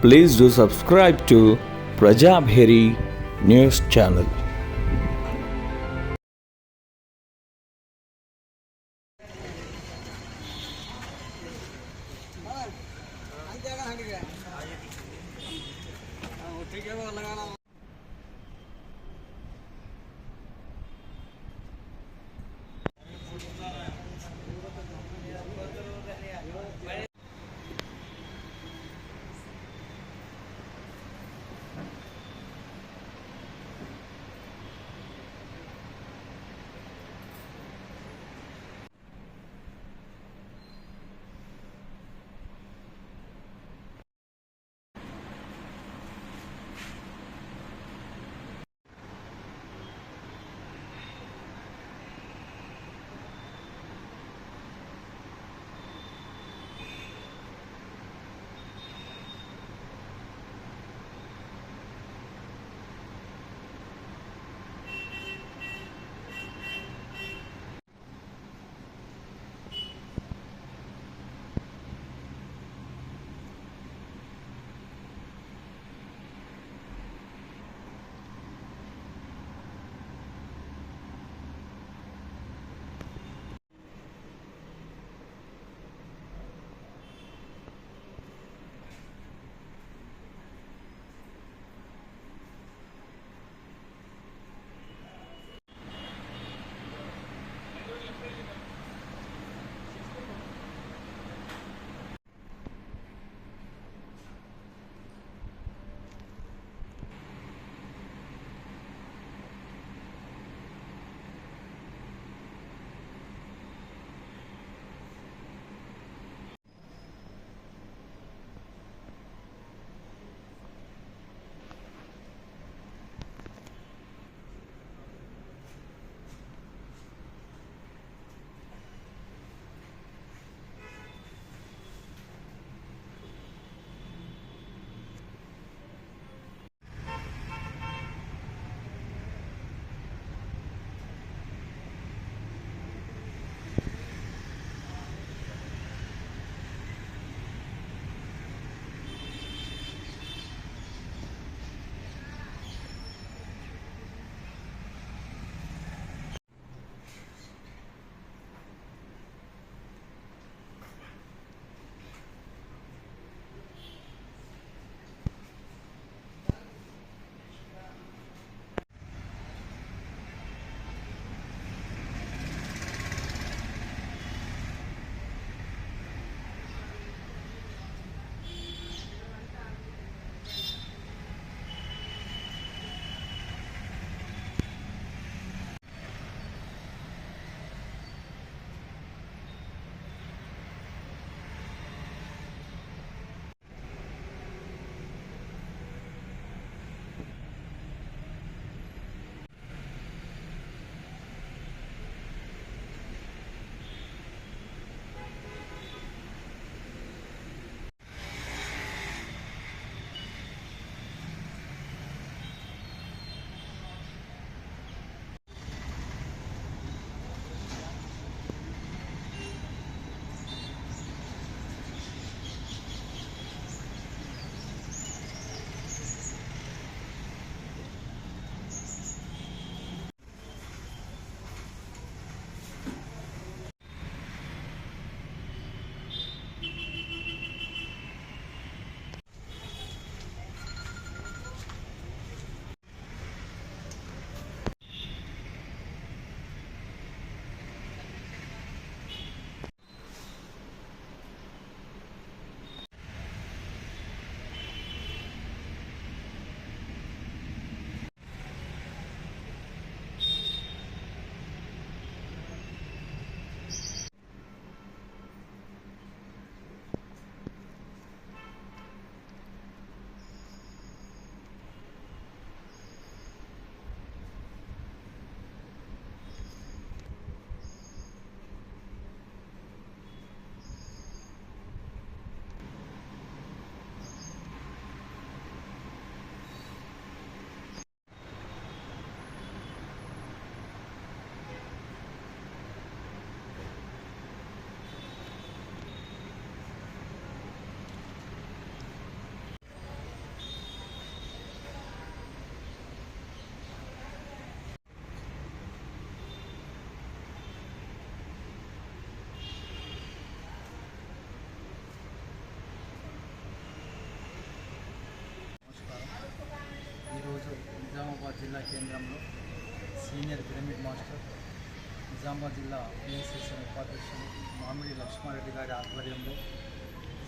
Please do subscribe to Prajabheri News Channel. జిల్లా కేంద్రంలో senior pyramid master Nizamabad జిల్లా PSSM ఉపాధ్యక్షులు మామిడి లక్ష్మారెడ్డి గారి ఆధ్వర్యంలో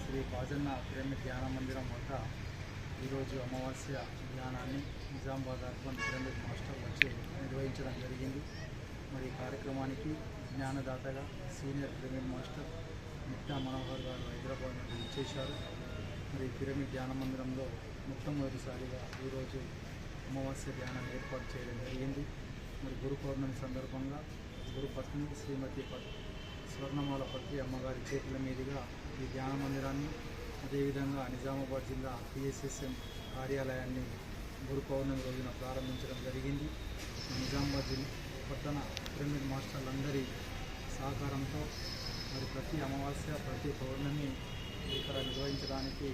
శ్రీ బాజన్న పిరమిడ్ ధ్యాన మందిరం వద్ద ఈరోజు అమావాస్య ధ్యానాన్ని నిజామాబాద్ అర్బన్ పిరమిడ్ మాస్టర్ వచ్చి నిర్వహించడం జరిగింది. మరి ఈ కార్యక్రమానికి జ్ఞానదాతగా senior pyramid master Mitta Manohar గారు హైదరాబాద్ నుండి ఇచ్చేశారు. మరి పిరమిడ్ ధ్యాన మందిరంలో మొట్టమొదటిసారిగా ఈరోజు అమావాస్య ధ్యానాన్ని ఏర్పాటు చేయడం జరిగింది. మరి గురు పౌర్ణమి సందర్భంగా గురు పత్ని శ్రీమతి స్వర్ణమాల పత్రి అమ్మగారి చేతుల మీదుగా ఈ ధ్యాన మందిరాన్ని, అదేవిధంగా నిజామాబాద్ జిల్లా పిఎస్ఎస్ఎం కార్యాలయాన్ని గురు పౌర్ణమి రోజున ప్రారంభించడం జరిగింది. నిజామాబాద్ జిల్లా పట్టణ పిరమిడ్ మాస్టర్లందరి సహకారంతో మరి ప్రతి అమావాస్య ప్రతి పౌర్ణమి ఇక్కడ నిర్వహించడానికి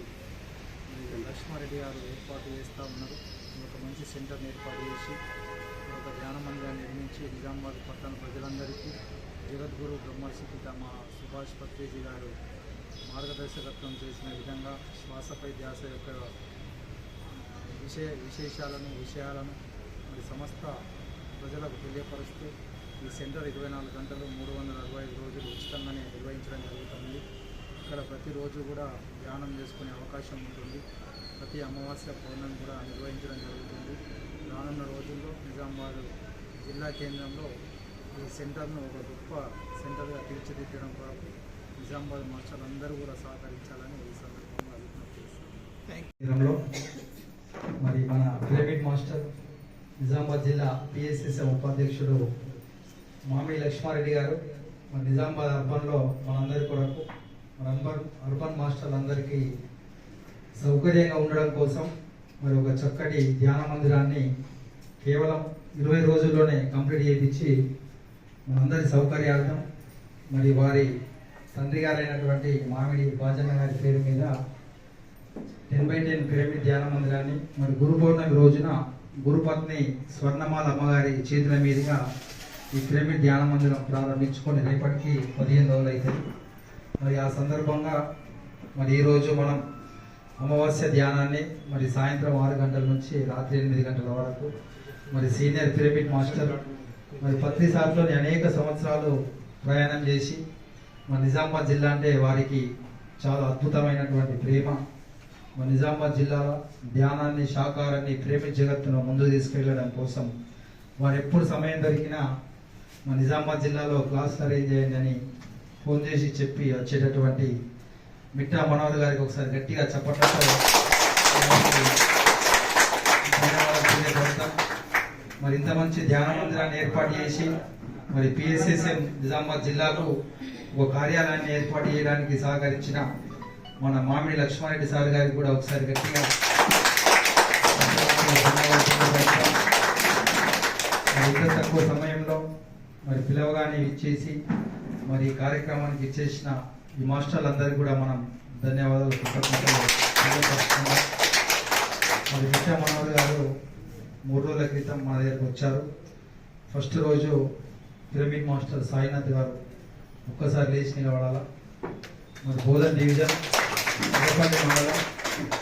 లక్ష్మారెడ్డి గారు ఏర్పాటు చేస్తూ ఉన్నారు. ఒక మంచి సెంటర్ని ఏర్పాటు చేసి ఒక ధ్యాన మందిరాన్ని నిర్మించి నిజామాబాద్ పట్టణ ప్రజలందరికీ జగద్గురు బ్రహ్మర్షి పితామ సుభాష్ పత్రిజీ గారు మార్గదర్శకత్వం చేసిన విధంగా శ్వాసపై ధ్యాస యొక్క విషయాలను మరి సమస్త ప్రజలకు తెలియపరుస్తూ ఈ సెంటర్ 24 గంటలు 365 రోజులు ఉచితంగానే నిర్వహించడం జరుగుతుంది. ఇక్కడ ప్రతిరోజు కూడా ధ్యానం చేసుకునే అవకాశం ఉంటుంది. ప్రతి అమావాస్య పౌర్ణమి కూడా నిర్వహించడం జరుగుతుంది. రానున్న రోజుల్లో నిజామాబాద్ జిల్లా కేంద్రంలో ఈ సెంటర్ను ఒక గొప్ప సెంటర్గా తీర్చిదిద్దడం కొరకు నిజామాబాద్ మాస్టర్లు అందరూ కూడా సహకరించాలని ఈ సందర్భంగా విజ్ఞప్తి చేస్తున్నాను. మరి మన పిరమిడ్ మాస్టర్ నిజామాబాద్ జిల్లా పిఎస్ఎస్ఎం ఉపాధ్యక్షుడు మామిడి లక్ష్మారెడ్డి గారు మన నిజామాబాద్ అర్బన్లో మనందరి కొరకు అర్బన్ మాస్టర్లందరికీ సౌకర్యంగా ఉండడం కోసం మరి ఒక చక్కటి ధ్యాన మందిరాన్ని కేవలం 20 రోజుల్లోనే కంప్లీట్ చేయించి మనందరి సౌకర్యార్థం మరి వారి తండ్రి గారైనటువంటి మామిడి బాజన్న గారి పేరు మీద 10x10 పిరమిడ్ ధ్యాన మందిరాన్ని మరి గురు పౌర్ణమి రోజున గురుపత్ని స్వర్ణమాల అమ్మగారి చేతుల మీదుగా ఈ పిరమిడ్ ధ్యాన మందిరం ప్రారంభించుకొని రేపటికి 15 రోజులు అవుతుంది. మరి ఆ సందర్భంగా మరి ఈరోజు మనం అమావాస్య ధ్యానాన్ని మరి సాయంత్రం 6 గంటల నుంచి రాత్రి 8 గంటల వరకు మరి సీనియర్ పిరమిడ్ మాస్టర్ మరి పత్రి సార్లోని అనేక సంవత్సరాలు ప్రయాణం చేసి మన నిజామాబాద్ జిల్లా అంటే వారికి చాలా అద్భుతమైనటువంటి ప్రేమ. మన నిజామాబాద్ జిల్లాలో ధ్యానాన్ని శాకారాన్ని పిరమిడ్ జగత్తును ముందుకు తీసుకెళ్లడం కోసం వారు ఎప్పుడు సమయం దొరికినా మన నిజామాబాద్ జిల్లాలో క్లాసులు అరేంజ్ చేయండి అని ఫోన్ చేసి చెప్పి వచ్చేటటువంటి మిట్టా మనోహర్ గారికి ఒకసారి గట్టిగా చప్పట్లతో ధన్యవాదాలు తెలియజేస్తాం. మరి ఇంత మంచి ధ్యాన మందిరాన్ని ఏర్పాటు చేసి మరి పిఎస్ఎస్ఎం నిజామాబాద్ జిల్లాకు ఒక కార్యాలయాన్ని ఏర్పాటు చేయడానికి సహకరించిన మన మామిడి లక్ష్మారెడ్డి సార్ గారికి కూడా ఒకసారి గట్టిగా ఇంత తక్కువ సమయంలో మరి పిలవగానే ఇచ్చేసి మరి ఈ కార్యక్రమానికి ఇచ్చేసిన ఈ మాస్టర్లందరికీ కూడా మనం ధన్యవాదాలు కృతజ్ఞతలు తెలియపరుస్తున్నాం. మరి మిట్టా మనోహర్ గారు 3 రోజుల క్రితం మన దగ్గరకు వచ్చారు. ఫస్ట్ రోజు పిరమిడ్ మాస్టర్ సాయినాథ్ గారు ఒక్కసారి లేచి నిలబడాలా. మరి బోధన్ డివిజన్ కొత్తపల్లి మండలం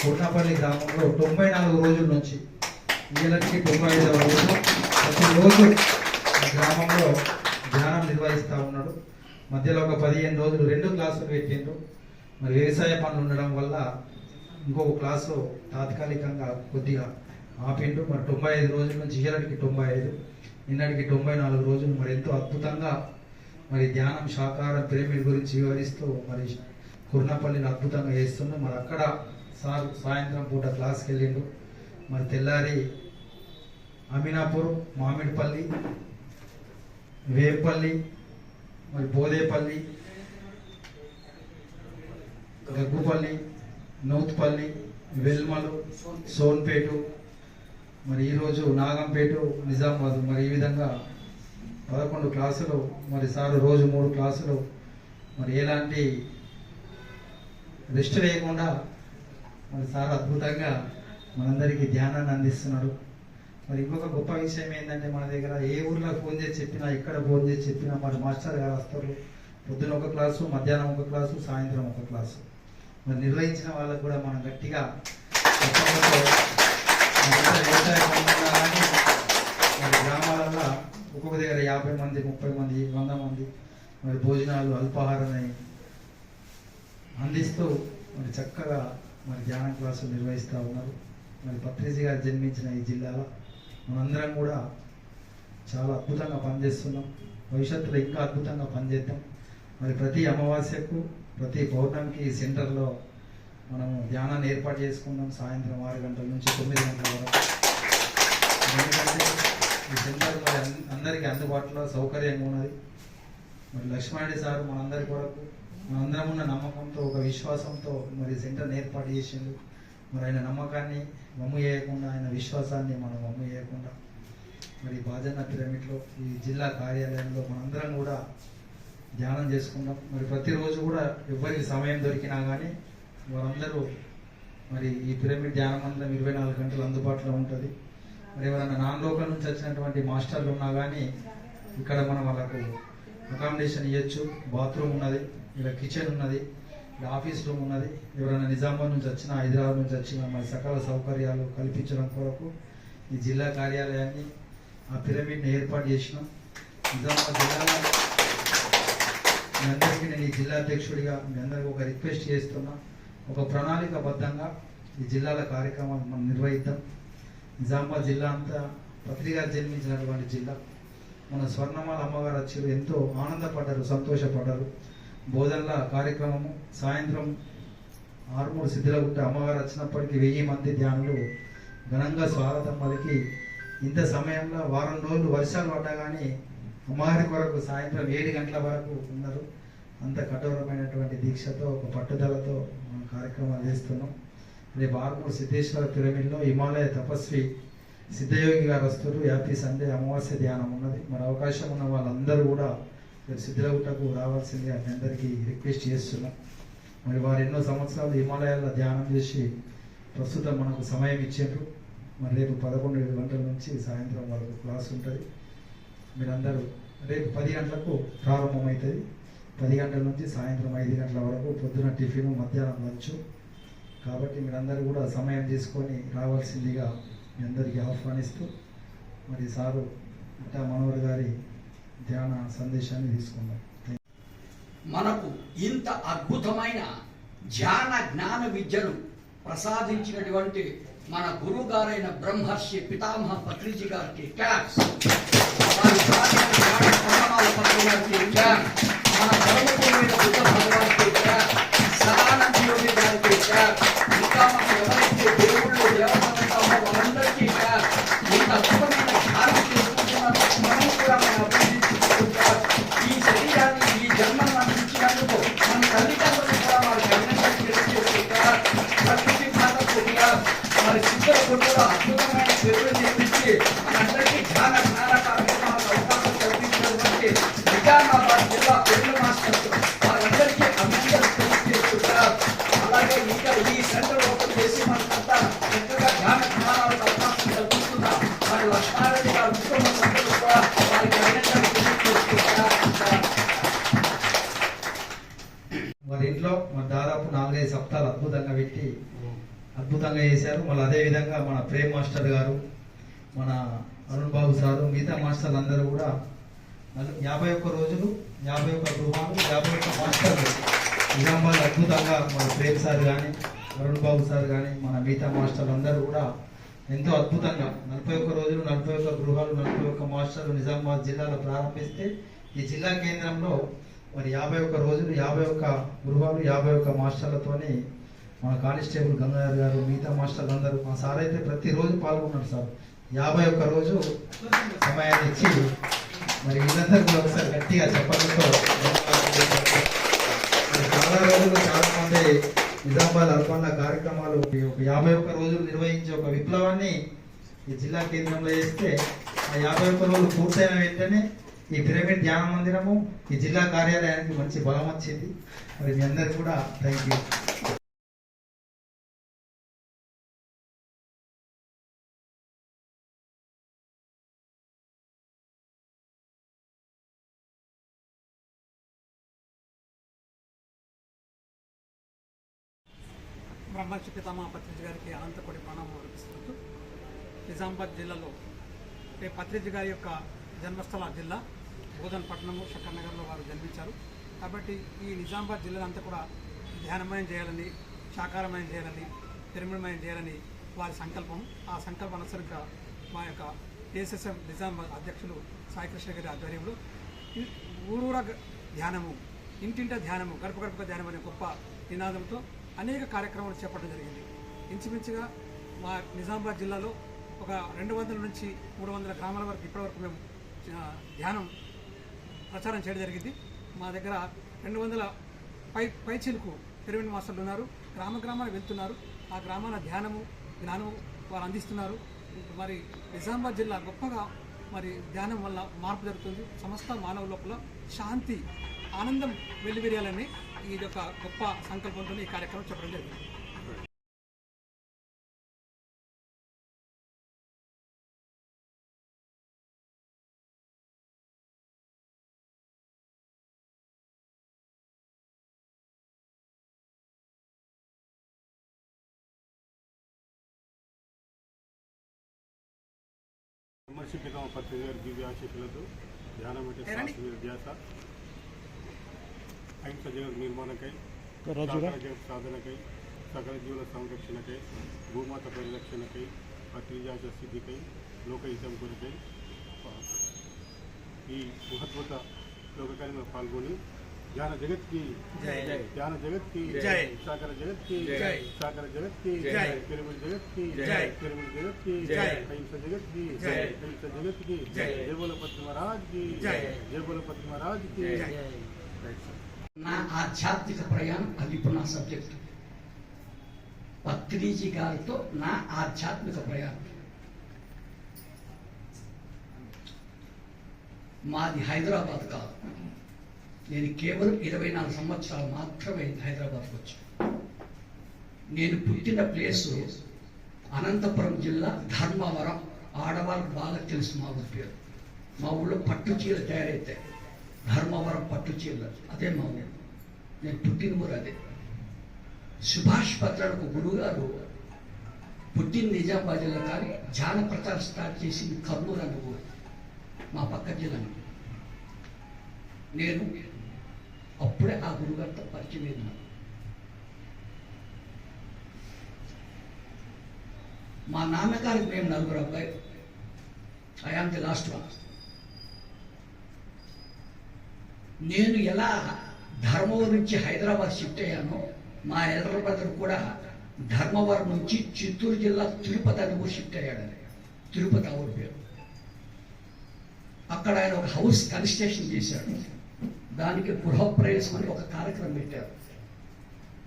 కొట్నపల్లి గ్రామంలో 94 రోజుల నుంచి ఈలకి 95వ రోజు ప్రతిరోజు గ్రామంలో ధ్యానం నిర్వహిస్తూ ఉన్నాడు. మధ్యలో ఒక 15 రోజులు 2 క్లాసులు పెట్టిండ్రు. మరి వ్యవసాయ పనులు ఉండడం వల్ల ఇంకొక క్లాసు తాత్కాలికంగా కొద్దిగా ఆపిండు. మరి 95 రోజుల నుంచి ఇయ్యలకి 95, నిన్నటికి 94 రోజులు మరి ఎంతో అద్భుతంగా మరి ధ్యానం శాకారం పిరమిడ్ గురించి వివరిస్తూ మరి కుర్నపల్లిని అద్భుతంగా చేస్తున్నాం. మరి అక్కడ సార్ సాయంత్రం పూట క్లాస్కి వెళ్ళిండు. మరి తెల్లారి అమీనాపూర్, మామిడిపల్లి, వేంపల్లి, మరి బోదేపల్లి, గగ్గుపల్లి, నౌత్పల్లి, వెల్మలు, సోన్పేటు, మరి ఈరోజు నాగంపేట, నిజామాబాద్, మరి ఈ విధంగా 11 క్లాసులు మరి సార్ రోజు 3 క్లాసులు మరి ఎలాంటి రెస్ట్ లేకుండా మరి సార్ అద్భుతంగా మనందరికీ ధ్యానాన్ని అందిస్తున్నాడు. మరి ఇంకొక గొప్ప విషయం ఏంటంటే మన దగ్గర ఏ ఊర్లో ఫోన్ చేసి చెప్పినా, ఎక్కడ ఫోన్ చేసి చెప్పినా మరి మాస్టర్ గారు వస్తారు. పొద్దున 1 క్లాసు, మధ్యాహ్నం 1 క్లాసు, సాయంత్రం 1 క్లాసు. మరి నిర్వహించిన వాళ్ళకు కూడా మనం గట్టిగా వ్యవసాయ మరి గ్రామాలలో ఒక్కొక్క దగ్గర 50 మంది, 30 మంది, 100 మంది మరి భోజనాలు, అల్పాహారాన్ని అందిస్తూ మరి చక్కగా మరి ధ్యాన క్లాసులు నిర్వహిస్తూ ఉన్నారు. మరి పత్రిజీ గారు జన్మించిన ఈ జిల్లాలో మనందరం కూడా చాలా అద్భుతంగా పనిచేస్తున్నాం. భవిష్యత్తులో ఇంకా అద్భుతంగా పనిచేద్దాం. మరి ప్రతి అమావాస్యకు, ప్రతి పౌర్ణమికి ఈ సెంటర్లో మనము ధ్యానాన్ని ఏర్పాటు చేసుకుందాం. సాయంత్రం 6 గంటల నుంచి 9 గంటల వరకు. ఎందుకంటే ఈ సెంటర్ మరి అందరికీ అందుబాటులో సౌకర్యంగా ఉన్నది. మరి లక్ష్మణరెడ్డి సార్ మనందరి కొరకు మనందరం ఉన్న నమ్మకంతో, ఒక విశ్వాసంతో మరి సెంటర్ని ఏర్పాటు చేసిండు. మరి ఆయన నమ్మకాన్ని వమ్ము చేయకుండా, ఆయన విశ్వాసాన్ని మనం వమ్ము చేయకుండా మరి బాజన్న పిరమిడ్లో ఈ జిల్లా కార్యాలయంలో మనందరం కూడా ధ్యానం చేసుకుందాం. మరి ప్రతిరోజు కూడా ఎవరికి సమయం దొరికినా కానీ వారందరూ మరి ఈ పిరమిడ్ ధ్యాన మందిరం 24 గంటలు అందుబాటులో ఉంటుంది. మరి ఎవరైనా నాన్ లోకల్ నుంచి వచ్చినటువంటి మాస్టర్లు ఉన్నా కానీ ఇక్కడ మనం వాళ్ళకు అకామిడేషన్ ఇవ్వచ్చు. బాత్రూమ్ ఉన్నది, ఇక్కడ కిచెన్ ఉన్నది, ఇక్కడ ఆఫీస్ రూమ్ ఉన్నది. ఎవరైనా నిజామాబాద్ నుంచి వచ్చినా, హైదరాబాద్ నుంచి వచ్చినా మరి సకల సౌకర్యాలు కల్పించడం కొరకు ఈ జిల్లా కార్యాలయాన్ని, ఆ పిరమిడ్ని ఏర్పాటు చేసినాం. నిజామాబాద్ జిల్లాలో మీ అందరికీ నేను ఈ జిల్లా అధ్యక్షుడిగా మీ అందరికీ ఒక రిక్వెస్ట్ చేస్తున్నా. ఒక ప్రణాళికబద్ధంగా ఈ జిల్లాల కార్యక్రమాలు మనం నిర్వహిద్దాం. నిజామాబాద్ జిల్లా అంతా పత్రికారు జన్మించినటువంటి జిల్లా. మన స్వర్ణమాల అమ్మగారు వచ్చారు, ఎంతో ఆనందపడ్డారు, సంతోషపడ్డారు. బోధనల కార్యక్రమము సాయంత్రం 6 సిద్ధులగుట్ట అమ్మగారు వచ్చినప్పటికీ 1000 మంది ధ్యానులు ఘనంగా స్వాగతం పలికి ఇంత సమయంలో వారం రోజులు వర్షాలు పడ్డా కానీ అమ్మగారి కొరకు సాయంత్రం 7 గంటల వరకు ఉన్నారు. అంత కఠోరమైనటువంటి దీక్షతో, ఒక పట్టుదలతో మనం కార్యక్రమాలు చేస్తున్నాం. రేపు 6 సిద్ధేశ్వర పిరమిడ్లో హిమాలయ తపస్వి సిద్ధయోగి గారు వస్తారు. హ్యాపీ సండే అమావాస్య ధ్యానం ఉన్నది. మరి అవకాశం ఉన్న వాళ్ళందరూ కూడా రేపు సిద్ధులగుట్టకు రావాల్సిందిగా మీ అందరికీ రిక్వెస్ట్ చేస్తున్నాం. మరి వారు ఎన్నో సంవత్సరాలు హిమాలయాల్లో ధ్యానం చేసి ప్రస్తుతం మనకు సమయం ఇచ్చారు. మరి రేపు 11 గంటల నుంచి సాయంత్రం వరకు క్లాస్ ఉంటుంది. మీరందరూ రేపు 10 గంటలకు ప్రారంభమవుతుంది. 10 గంటల నుంచి సాయంత్రం 5 గంటల వరకు పొద్దున టిఫిన్, మధ్యాహ్నం లంచ్. కాబట్టి మీరందరూ కూడా సమయం తీసుకొని రావాల్సిందిగా మీ అందరికీ ఆహ్వానిస్తూ మరి సారు ఇట్టా మనోహర్ గారి ధ్యాన సందేశాన్ని తీసుకుందాం. మనకు ఇంత అద్భుతమైన ధ్యాన జ్ఞాన విద్యను ప్రసాదించినటువంటి మన గురువు గారైన బ్రహ్మర్షి పితామహ పత్రిజీ గారికి క్లాప్స్. వారి పత్రి గారికి క్లాప్స్. మన ధర్మపూర్వైన బుద్ధ భగవానికి క్లాప్స్. సదానంద యోగి గారికి క్లాప్స్. ఇంకా మన ఎవరైతే దేవుళ్ళు దేవతలు వాళ్ళందరికీ క్లాప్స్. ఇంత అద్భుతమైన ధ్యానం చేసుకుంటున్నందుకు మనం కూడా మనం అభినందించుకుంటాం. ఈ శరీరాన్ని, ఈ జన్మను అందించినందుకు మన తల్లిదండ్రులు కూడా వారికి అభినందన తెలియజేస్తుంటారు. ప్రకృతి మాతకు మరి సిద్ధుల గుడ్డలో అద్భుతమైన పేర్లు చేపించి మనందరికీ ధ్యాన జ్ఞాన కార్యక్రమాలకు అవకాశం కల్పించినటువంటి నిజామాబాద్ జిల్లా పెళ్లి మాస్టర్స్ వారందరికీ అభినందనలు తెలియజేస్తుంటారు. అలాగే ఇంకా ఈ సెంటర్ ఓపెన్ చేసి మనకంతా చక్కగా ధ్యాన జ్ఞానాలకు అవకాశం కల్పిస్తున్నారు. మరి లక్ష్మారెడ్డి గారు కుటుంబ సభ్యులు కూడా వారికి అభినందనలు తెలియజేస్తుంటారు. వారి ఇంట్లో మరి దాదాపు 4-5 సప్తాలు అద్భుతంగా పెట్టి అద్భుతంగా చేశారు. మళ్ళీ అదేవిధంగా మన ప్రేమ్ మాస్టర్ గారు, మన అరుణ్ బాబు సారు, మిగతా మాస్టర్లు అందరూ కూడా 51 రోజులు, 51 గృహాలు, 51 మాస్టర్లు నిజామాబాద్ అద్భుతంగా మన ప్రేమ్ సార్ కానీ, అరుణ్ బాబు సార్ కానీ, మన మిగతా మాస్టర్లు అందరూ కూడా ఎంతో అద్భుతంగా 41 రోజులు, 41 గృహాలు, 41 మాస్టర్లు నిజామాబాద్ జిల్లాలో ప్రారంభిస్తే ఈ జిల్లా కేంద్రంలో మరి 51 రోజులు, 51 గృహాలు, 51 మాస్టర్లతోని మన కానిస్టేబుల్ గంగాధర్ గారు, మిగతా మాస్టర్లు అందరూ, మా సార్ అయితే ప్రతిరోజు పాల్గొన్నారు సార్. 51 రోజు సమయాన్ని ఇచ్చి మరి వీళ్ళందరూ కూడా ఒకసారి గట్టిగా చెప్పడంతో చాలా రోజులు చాలా మంది నిజామాబాద్ అల్పాన్న కార్యక్రమాలు ఒక 51 రోజులు నిర్వహించి ఒక విప్లవాన్ని ఈ జిల్లా కేంద్రంలో చేస్తే ఆ 51 రోజులు పూర్తయిన వెంటనే ఈ పిరమిడ్ ధ్యాన మందిరము ఈ జిల్లా కార్యాలయానికి మంచి బలం వచ్చింది. మరి మీ అందరికి కూడా థ్యాంక్ యూ. బ్రహ్మర్షి పితామహ పత్రిజీ గారికి అనంతకోటి ప్రణామం అర్పిస్తూ నిజామాబాద్ జిల్లాలో పత్రిజీ గారి యొక్క జన్మస్థల జిల్లా బోధనపట్నము శంకర్నగర్లో వారు జన్మించారు. కాబట్టి ఈ నిజామాబాద్ జిల్లాలంతా కూడా ధ్యానమయం చేయాలని, శాకారమయం చేయాలని, పిరమిడమయం చేయాలని వారి సంకల్పం. ఆ సంకల్పం అనుసరిగా మా యొక్క ఏఎస్ఎస్ఎం నిజామాబాద్ అధ్యక్షులు సాయికృష్ణ గారి ఆధ్వర్యంలో ఊరూర ధ్యానము, ఇంటింట ధ్యానము, గడప గడప ధ్యానం అనే గొప్ప నినాదంతో అనేక కార్యక్రమాలు చేపట్టడం జరిగింది. ఇంచుమించుగా మా నిజామాబాద్ జిల్లాలో ఒక 200 నుంచి 300 గ్రామాల వరకు ఇప్పటివరకు మేము ధ్యానం ప్రచారం చేయడం జరిగింది. మా దగ్గర 200 పైచిలకు పిరమిడ్ మాస్టర్లు ఉన్నారు. గ్రామాలు వెళ్తున్నారు. ఆ గ్రామాల ధ్యానము జ్ఞానము వారు అందిస్తున్నారు. మరి నిజామాబాద్ జిల్లా గొప్పగా మరి ధ్యానం వల్ల మార్పు జరుగుతుంది. సమస్త మానవ లోపల శాంతి, ఆనందం వెల్లివిరియాలని ఇది ఒక గొప్ప సంకల్పంతో ఈ కార్యక్రమం చెప్పడం జరిగింది. బ్రహ్మర్షి పితామ పత్రిజీ గారి దివ్య ఆశీస్సులతో ధ్యానం అంటే శాస్త్రీయ ధ్యాస అహింస జగత్ నిర్మాణకై, జగత్ సాధనకై, సకల జీవుల సంరక్షణకై, భూమాత పరిరక్షణకై, పత్రిజాశ సిద్ధికై, లోకహితం కొరకై ఈ మహద్భుత లోకకార్యంలో పాల్గొని జ్ఞాన జగత్ కి జ్ఞాన జగత్ కి సాకర జగత్ కి సాకర జగత్ కి పిరమిడ్ జగత్ కి పిరమిడ్ జగత్ కి అహింస జగత్ కి అహింస జగత్ కి జై బోలో పత్రి మహారాజ్ కి జై బోలో పత్రి మహారాజ్ కి. నా ఆధ్యాత్మిక ప్రయాణం అది ఇప్పుడు నా సబ్జెక్ట్. పత్రిజీ గారితో నా ఆధ్యాత్మిక ప్రయాణం. మాది హైదరాబాద్ కాదు. నేను కేవలం 24 సంవత్సరాలు మాత్రమే హైదరాబాద్కి వచ్చాను. నేను పుట్టిన ప్లేసు అనంతపురం జిల్లా ధర్మవరం. ఆడవాళ్ళకు బాగా తెలుసు మా ఊరి పేరు. మా ఊళ్ళో పట్టు చీరలు తయారైతాయి. ధర్మవరం పట్టు చీరలు, అదే మా ఊరు. నేను పుట్టిన ఊరు అదే. సుభాష్ పత్రాలకు గురువుగారు పుట్టిన నిజామాబాద్ జిల్లా, కానీ ధ్యాన ప్రచారం స్టార్ట్ చేసింది కర్నూలు అన్న ఊరు, మా పక్క జిల్లా. నేను అప్పుడే ఆ గురుగారితో పరిచయం అయింది. మా నాన్నగారికి మేము 4 అబ్బాయి. I am the last one. నేను ఎలా ధర్మవరం నుంచి హైదరాబాద్ షిఫ్ట్ అయ్యానో, మా ఎల్డర్ బ్రదర్ కూడా ధర్మవరం నుంచి చిత్తూరు జిల్లా తిరుపతి అని ఊరు షిఫ్ట్ అయ్యాడని. తిరుపతి ఊరు పేరు. అక్కడ ఆయన ఒక హౌస్ కన్స్ట్రక్షన్ చేశాడు. దానికి గృహప్రవేశం అని ఒక కార్యక్రమం పెట్టారు.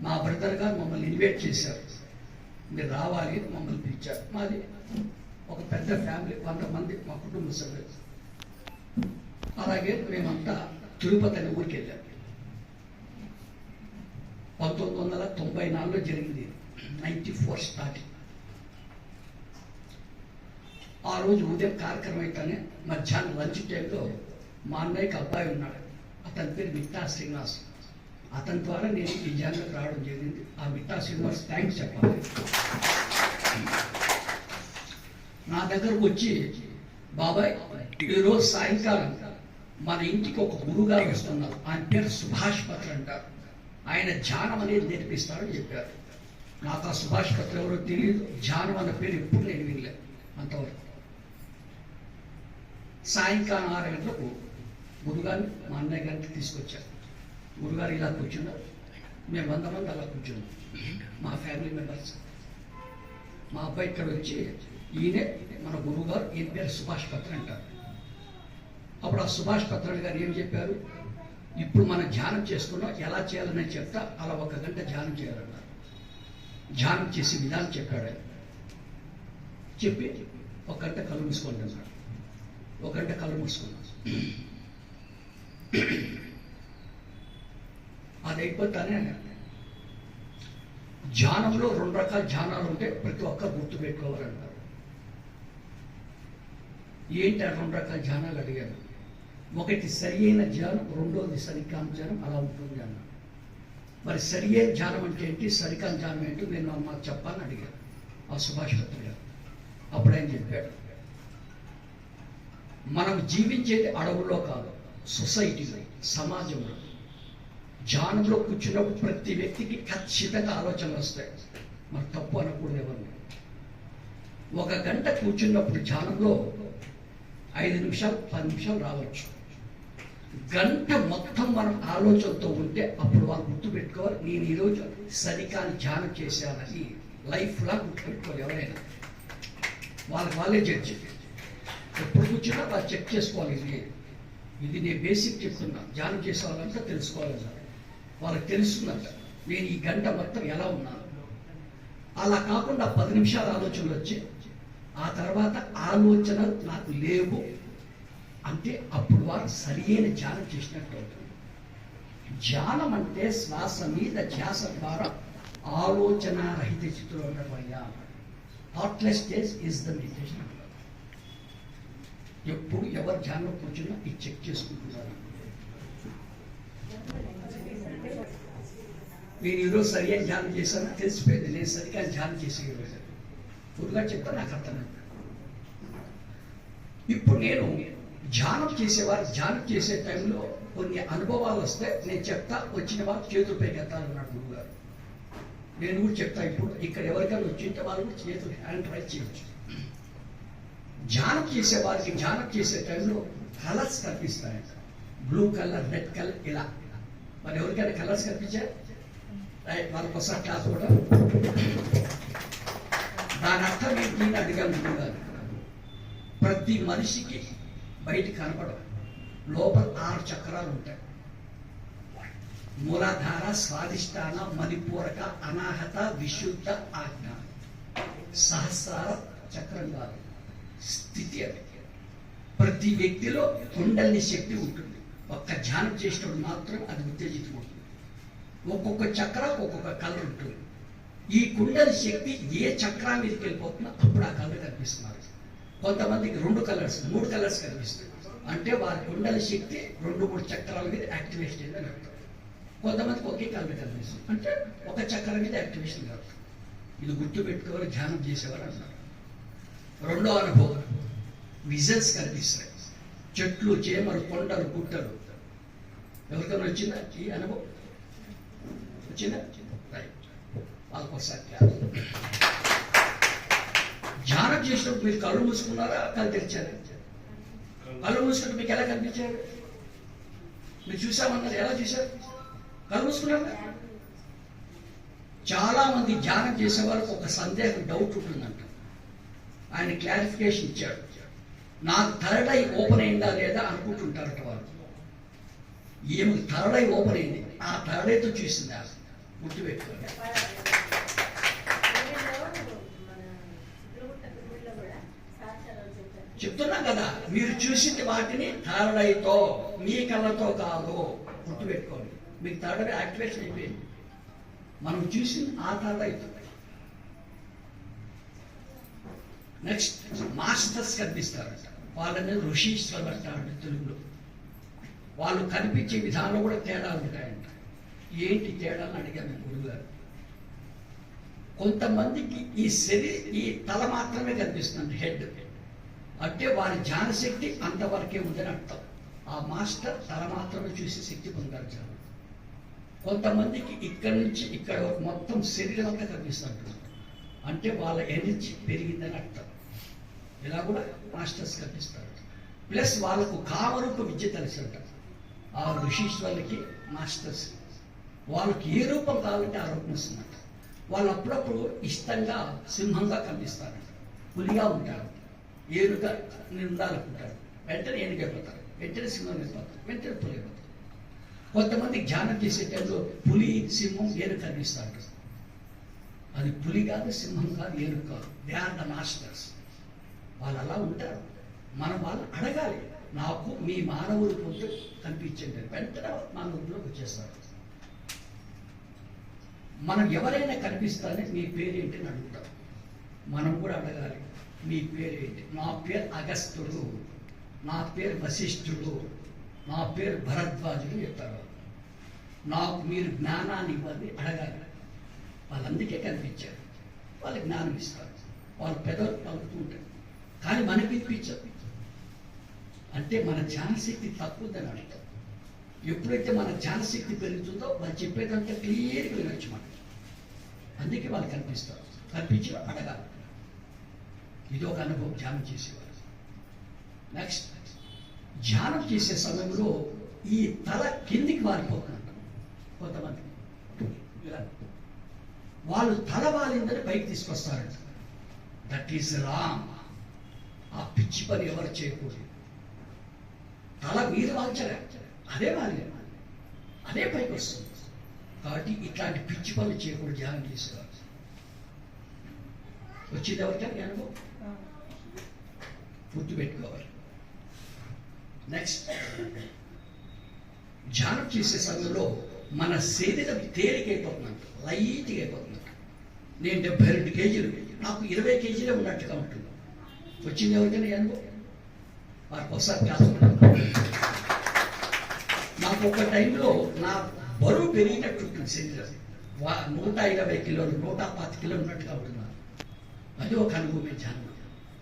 మా బ్రదర్ గారు మమ్మల్ని ఇన్వైట్ చేశారు. మీరు రావాలి, మమ్మల్ని పిలిచారు. మాది ఒక పెద్ద ఫ్యామిలీ, 100 మంది మా కుటుంబ సభ్యులు. అలాగే మేమంతా తిరుపతి అనే ఊరికి వెళ్ళాం. 1994లో జరిగింది, 94 స్టార్టింగ్. ఆ రోజు ఉదయం కార్యక్రమం అయితేనే మధ్యాహ్నం లంచ్ టైంలో మా అన్నయ్యకి అబ్బాయి ఉన్నాడు. అతని పేరు మిట్టా శ్రీనివాస్. అతని ద్వారా నేను ఈ ధ్యానంలోకి రావడం జరిగింది. ఆ మిట్టా శ్రీనివాస్ థ్యాంక్స్ చెప్పాలి. నా దగ్గరకు వచ్చి, బాబాయ్ ఈరోజు సాయంకాలం మన ఇంటికి ఒక గురుగారు వస్తున్నారు, ఆయన పేరు సుభాష్ పత్ర అంటారు, ఆయన ధ్యానం అనేది నేర్పిస్తారని చెప్పారు. నాకు ఆ సుభాష్ పత్ర ఎవరో తెలియదు. ధ్యానం అన్న పేరు ఎప్పుడు నేను వినలేదు అంతవరకు. సాయంకాలం 6 గంటలకు గురుగారిని మా అన్నయ్య గారికి తీసుకొచ్చారు. గురుగారు ఇలా కూర్చున్నారు, మేము 100 మంది అలా కూర్చున్నాం, మా ఫ్యామిలీ మెంబర్స్. మా అబ్బాయి ఇక్కడ వచ్చి, ఈయనే మన గురువుగారు, ఈయన పేరు సుభాష్ పత్ర అంటారు. అప్పుడు ఆ సుభాష్ పత్ర గారు ఏం చెప్పారు, ఇప్పుడు మనం ధ్యానం చేసుకున్నాం, ఎలా చేయాలని చెప్తా, అలా 1 గంట ధ్యానం చేయాలన్నారు. ధ్యానం చేసి విధానం చెప్పాడు ఆయన. చెప్పి 1 గంట కళ్ళు మూసుకోండి అన్నాడు. 1 గంట కళ్ళు మూసుకున్నాం. అది అయిపోతానే ధ్యానంలో 2 రకాల ధ్యానాలు ఉంటే ప్రతి ఒక్కరు గుర్తుపెట్టుకోవాలన్నారు. ఏంటి ఆ 2 రకాల ధ్యానాలు అడిగారు. ఒకటి సరి అయిన ధ్యానం, రెండోది సరికాని ధ్యానం. అలా ఉంటుంది అన్నారు. మరి సరి అయిన ధ్యానం అంటే ఏంటి, సరికాని ధ్యానం ఏంటి, నేను మాకు చెప్పాలని అడిగాను ఆ సుభాష్ పత్ర గారు. అప్పుడు ఆయన చెప్పాడు, మనం జీవించేది అడవుల్లో కాదు, సొసైటీలో, సమాజంలో. ధ్యానంలో కూర్చున్నప్పుడు ప్రతి వ్యక్తికి ఖచ్చితంగా ఆలోచనలు వస్తాయి. మరి తప్పు అనకూడదు ఎవరు. 1 గంట కూర్చున్నప్పుడు ధ్యానంలో 5 నిమిషాలు 10 నిమిషాలు రావచ్చు. గంట మొత్తం మనం ఆలోచనతో ఉంటే అప్పుడు వాళ్ళు గుర్తుపెట్టుకోవాలి, నేను ఈరోజు సరికాని ధ్యానం చేశానని లైఫ్లా గుర్తుపెట్టుకోవాలి. ఎవరైనా వాళ్ళే జడ్జి. ఎప్పుడు కూర్చున్నా వాళ్ళు చెక్ చేసుకోవాలి. ఇది నేను బేసిక్ చెప్తున్నా. ధ్యానం చేసే వాళ్ళంతా తెలుసుకోవాలి. వాళ్ళకి తెలుస్తుందంట నేను ఈ గంట మొత్తం ఎలా ఉన్నాను. అలా కాకుండా 10 నిమిషాల ఆలోచనలు వచ్చి ఆ తర్వాత ఆలోచనలు నాకు లేవు అంటే అప్పుడు వారు సరియైన ధ్యానం చేసినట్టు అవుతుంది. ధ్యానం అంటే శ్వాస మీద ధ్యాస ద్వారా ఆలోచన రహిత స్థితిలో ఉండడం అయ్యా. Thoughtless stage is the meditation. ఎప్పుడు ఎవరు ధ్యానంలో కూర్చున్నా ఇది చెక్ చేసుకుంటున్నారు. నేను ఈరోజు సరియైన ధ్యానం చేశాను తెలిసిపోయింది. నేను సరిగ్గా ధ్యానం చేసి ఈరోజు పురుగా చెప్తా నాకు అర్థమైంది. ఇప్పుడు నేను ధ్యానం చేసేవారు ధ్యానం చేసే టైంలో కొన్ని అనుభవాలు వస్తే నేను చెప్తా, వచ్చిన వాళ్ళు చేతులు పైకెత్తాలన్నాడు గురువు గారు. నేను కూడా చెప్తా. ఇప్పుడు ఇక్కడ ఎవరికైనా వచ్చింటే వాళ్ళు కూడా చేతులు హ్యాండ్ రైజ్ చేయవచ్చు. ధ్యానం చేసే వారికి ధ్యానం చేసే టైంలో కలర్స్ కనిపిస్తాయంట. బ్లూ కలర్, రెడ్ కలర్, ఇలా. మరి ఎవరికైనా కలర్స్ కనిపించారు? వాళ్ళకి ఒకసారి క్లాస్ కూడా దాని అర్థం ఏంటి నేను అడిగాను గురువు గారు. ప్రతి మనిషికి బయట కనపడదు, లోపల 6 చక్రాలు ఉంటాయి. మూలాధార, స్వాధిష్టాన, మణిపూరక, అనాహత, విశుద్ధ, ఆజ్ఞ. సహస్రార చక్రం కాదు, స్థితి. అది ప్రతి వ్యక్తిలో కుండలిని శక్తి ఉంటుంది. ఒక్క ధ్యానం చేసినప్పుడు మాత్రం అది ఉత్తేజితం ఉంటుంది. ఒక్కొక్క చక్రం ఒక్కొక్క కలర్ ఉంటుంది. ఈ కుండలి శక్తి ఏ చక్రా మీదకి వెళ్ళిపోతుందో అప్పుడు ఆ కలర్ కనిపిస్తున్నారు. కొంతమందికి 2 కలర్స్ 3 కలర్స్ కనిపిస్తాయి. అంటే వారి కుండలి శక్తి 2-3 చక్రాల మీద యాక్టివేషన్ అయిందని అర్థం. కొంతమందికి ఒకే కలర్ కనిపిస్తుంది, అంటే ఒక చక్రం మీద యాక్టివేషన్ కాదు. ఇది గుర్తుపెట్టుకోవాలి ధ్యానం చేసేవారు అన్నారు. రెండో అనుభవం, విజన్స్ కనిపిస్తాయి. చెట్లు, చేమలు, కొండలు, గుట్టలు. ఎవరికైనా వచ్చిందా ఈ అనుభవం? వచ్చిందా? రైట్. వాళ్ళకి ఒకసారి ధ్యానం చేసినప్పుడు మీరు కళ్ళు మూసుకున్నారా, కళ్ళు తెరిచారు? కళ్ళు మూసుకుంటే మీకు ఎలా కనిపించారు? మీరు చూసామన్నారు, ఎలా చూశారు? కళ్ళు మూసుకున్నారా? చాలా మంది ధ్యానం చేసే వాళ్ళకి ఒక సందేహం, డౌట్ ఉంటుందంట. ఆయన క్లారిఫికేషన్ ఇచ్చాడు. నాకు థర్డ్ ఐ ఓపెన్ అయిందా లేదా అనుకుంటుంటారట వాళ్ళు. ఈమెకు థర్డ్ ఐ ఓపెన్ అయింది. ఆ థర్డ్ ఐతో చూసింది. ఆ గుర్తుపెట్టుకోండి. చెప్తున్నాం కదా, మీరు చూసింది వాటిని థర్డ్ ఐతో, మీ కళ్ళతో కాదు. గుర్తుపెట్టుకోండి. మీకు థర్డ్ ఐ యాక్టివేషన్ అయిపోయింది. మనం చూసింది ఆ థర్డ్ ఐతో. నెక్స్ట్ మాస్టర్స్ కనిపిస్తారట. వాళ్ళని ఋషీశ్వరులు అంటారు తెలుగులో. వాళ్ళు కనిపించే విధానంలో కూడా తేడాలు ఉంటాయంట. ఏంటి తేడాలని అడిగాను గురువుగారు. కొంతమందికి ఈ తల మాత్రమే కనిపిస్తుంది, హెడ్. అంటే వారి ధ్యానశక్తి అంతవరకే ఉందని అర్థం. ఆ మాస్టర్ తల మాత్రమే చూసి శక్తి పొందారు ధ్యానం. కొంతమందికి ఇక్కడ నుంచి ఇక్కడ మొత్తం శరీరం అంతా కనిపిస్తుంటుంది. అంటే వాళ్ళ ఎనర్జీ పెరిగిందని అర్థం. ఇలా కూడా మాస్టర్స్ కనిపిస్తారు. ప్లస్ వాళ్ళకు కామరూప విద్య తెలిసి ఉంటారు. ఆ ఋషీశ్వరులకి, మాస్టర్స్ వాళ్ళకి ఏ రూపం కావాలంటే ఆ రూపం వస్తుందంట. వాళ్ళు అప్పుడప్పుడు ఇష్టంగా సింహంగా కనిపిస్తారంట, పులిగా ఉంటారు, ఏనుగా ఉండాలనుకుంటారు. వెంటనే ఏనుగైపోతారు, వెంటనే సింహం అయిపోతారు, వెంటనే పులి అయిపోతారు. కొంతమంది ధ్యానం చేసే టైంలో పులి, సింహం, ఏనుగు కనిపిస్తారు. అది పులి కాదు, సింహం కాదు, ఏనుగు కాదు. They are the masters. వాళ్ళు అలా ఉంటారు. మనం వాళ్ళు అడగాలి, నాకు మీ మానవ రూపంతో కనిపించండి. వెంటనే మానవ రూపంలోకి వచ్చేస్తారు. మనం ఎవరైనా కనిపిస్తానే మీ పేరేంటి అని అడుగుతాం. మనం కూడా అడగాలి, మీ పేరేంటి? నా పేరు అగస్త్యుడు, నా పేరు వశిష్ఠుడు, నా పేరు భరద్వాజుడు చెప్తారు. నాకు మీరు జ్ఞానాన్ని ఇవ్వాలి అడగాలి. వాళ్ళందుకే కనిపించారు. వాళ్ళు జ్ఞానం ఇస్తారు. వాళ్ళు పెదవులు పలుకుతూ ఉంటారు, కానీ మనకి ఇప్పించారు. అంటే మన ధ్యానశక్తి తక్కువదని అర్థం. ఎప్పుడైతే మన ధ్యానశక్తి పెరుగుతుందో వాళ్ళు చెప్పేదంతా క్లియర్గా వినొచ్చు మనం. అందుకే వాళ్ళు కనిపిస్తారు. కనిపించి అడగాలి. ఇది ఒక అనుభవం ధ్యానం చేసేవారు. నెక్స్ట్, ధ్యానం చేసే సమయంలో ఈ తల కిందికి వారిపోతున్నారు కొంతమంది. వాళ్ళు తల వాలిందని పైకి తీసుకొస్తారంట. That is wrong. ఆ పిచ్చి పని ఎవరు చేయకూడదు. తల మీరు వాల్చరా, అదే వాలి, అదే పైకి వస్తుంది. కాబట్టి ఇట్లాంటి పిచ్చి పనులు చేయకూడదు ధ్యానం చేసేవారు. వచ్చింది ఎవరికైనా అనుభవం గుర్తుపెట్టుకోవాలి. నెక్స్ట్, ధ్యానం చేసే సమయంలో మన శరీరం తేలికైపోతుందంట, లైట్గా అయిపోతుందంట. నేను 72 కేజీలు, నాకు 20 కేజీలే ఉన్నట్టుగా ఉంటుంది. వచ్చింది ఎవరికైనా అనుభవం? వారికి ఒకసారి క్లాస్. నాకు ఒక టైంలో నా బరువు పెరిగినట్టు ఉంటుంది శరీరం. 120 కిలోలు 110 కిలోలు ఉన్నట్టుగా ఉంటున్నాను. అది ఒక అనుభవమే ధ్యానం.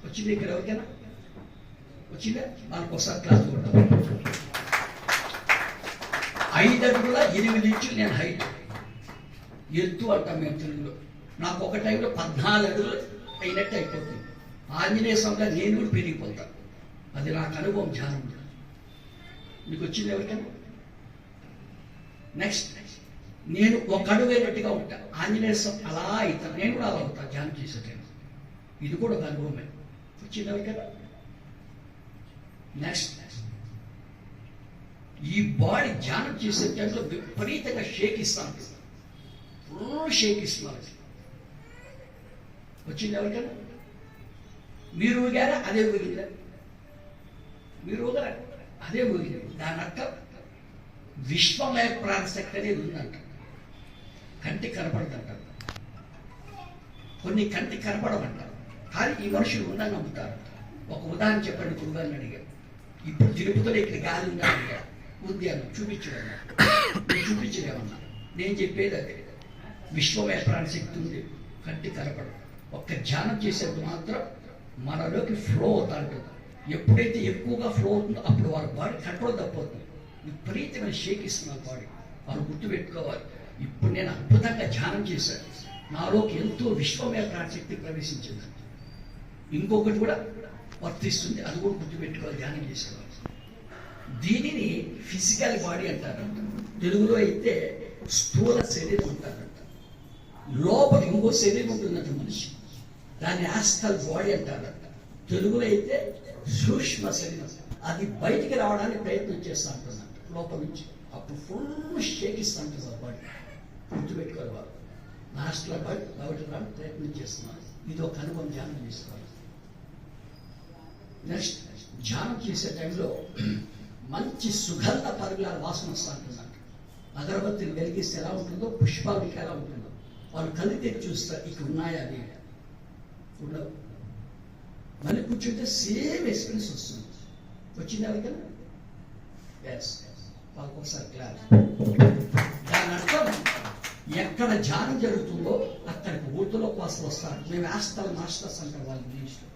వచ్చింది ఇక్కడ ఎవరికైనా? వచ్చిందా? వాళ్ళకి ఒకసారి క్లాస్ కొడతాం. 5 అడుగుల 8 ఇంచులు నేను హైట్, ఎత్తు అంటాం మేము తెలుగులో. నాకు ఒక టైంలో 14 అడుగులు అయినట్టు అయిపోతుంది. ఆంజనేయ స్వామిగా నేను కూడా పెరిగిపోతాను. అది నాకు అనుభవం ధ్యానం. మీకు వచ్చింది ఎవరికైనా? నెక్స్ట్, నేను ఒక అడుగు అయినట్టుగా ఉంటాను. ఆంజనేయ స్వామి అలా అవుతాను, నేను కూడా అలా అవుతాను ధ్యానం చేసే టైం. ఇది కూడా ఒక అనుభవమే. వచ్చింది ఎవరికైనా? నెక్స్ట్, ఈ బాడీ ధ్యానం చేసే టైంలో విపరీతంగా షేక్ ఇస్తాను. ఫుల్ షేక్ ఇస్తున్నారు. వచ్చింది ఎవరికైనా? మీరు ఊగారా? అదే ఊగిందా? మీరు ఊగరా? అదే ఊగింది. దాని అర్థం విశ్వమయ ప్రాణశక్తి అనేది ఉందంట. కంటికి కనపడదంటారు, కొన్ని కంటికి కనపడమంటారు, కానీ ఈ మనుషులు ఉందని నమ్ముతారు. ఒక ఉదాహరణ చెప్పండి. గురుగారిని అడిగారు, ఇప్పుడు తిరుపతిలో ఇక్కడ గాలి ఉందా అడిగారు. ఉంది అన్న. చూపించడన్నా, చూపించలేమన్నా. నేను చెప్పేది అదే, విశ్వమయ ప్రాణశక్తి ఉంది, కంటికి కనపడదు. ఒక్క ధ్యానం చేసేది మాత్రం మనలోకి ఫ్లో అవుతా ఉంటుంది. ఎప్పుడైతే ఎక్కువగా ఫ్లో అవుతుందో అప్పుడు వారి బాడీ కంట్రోల్ తప్పవుతుంది. విపరీతమైన షేక్ ఇస్తున్నారు బాడీ. వాళ్ళు గుర్తుపెట్టుకోవాలి. ఇప్పుడు నేను అద్భుతంగా ధ్యానం చేశాను, నాలోకి ఎంతో విశ్వమయ ప్రాణశక్తి ప్రవేశించింది. ఇంకొకటి కూడా వర్తిస్తుంది, అది కూడా గుర్తుపెట్టుకోవాలి ధ్యానం చేసేవాళ్ళు. దీనిని ఫిజికల్ బాడీ అంటారంట. తెలుగులో అయితే స్థూల శరీరం అంటారంట. లోపల ఇంకో శరీరం ఉంటుందంట మనిషి, దాన్ని ఆస్ట్రల్ బాడీ అంటారంట. తెలుగులో అయితే సూక్ష్మ శరీరం. అది బయటికి రావడానికి ప్రయత్నం చేస్తూ ఉంటుందంట లోపల నుంచి. అప్పుడు ఫుల్ షేక్ ఇస్తూ ఉంటుంది బాడీ. గుర్తుపెట్టుకోవాలి వాళ్ళు. ఆస్ట్రల్ బాడీ బయటకు రావడానికి ప్రయత్నం చేస్తున్నారు. ఇది ఒక అనుభవం ధ్యానం చేసుకోవాలి. నెక్స్ట్, ధ్యానం చేసే టైంలో మంచి సుగంధ పరిమళాల వాసన వస్తూ ఉంటుందంట. అగరబత్తిని వెలిగిస్తే ఎలా ఉంటుందో, పుష్పాలు ఎలా ఉంటుందో వాళ్ళు కళ్ళు తెచ్చి చూస్తారు, ఇక్కడ ఉన్నాయా అని. ఉండవు. మళ్ళీ కూర్చుంటే సేమ్ ఎక్స్పీరియన్స్ వస్తుంది. వచ్చింది ఎవరికైనా? ఎస్, వాళ్ళకి ఒకసారి క్లాస్. దాని అర్థం ఎక్కడ ధ్యానం జరుగుతుందో అక్కడికి ఊర్తులో కోసం వస్తారు. మేము ఆస్టల్ మాస్టర్స్ అంటారు వాళ్ళ ఇంగ్లీష్లో.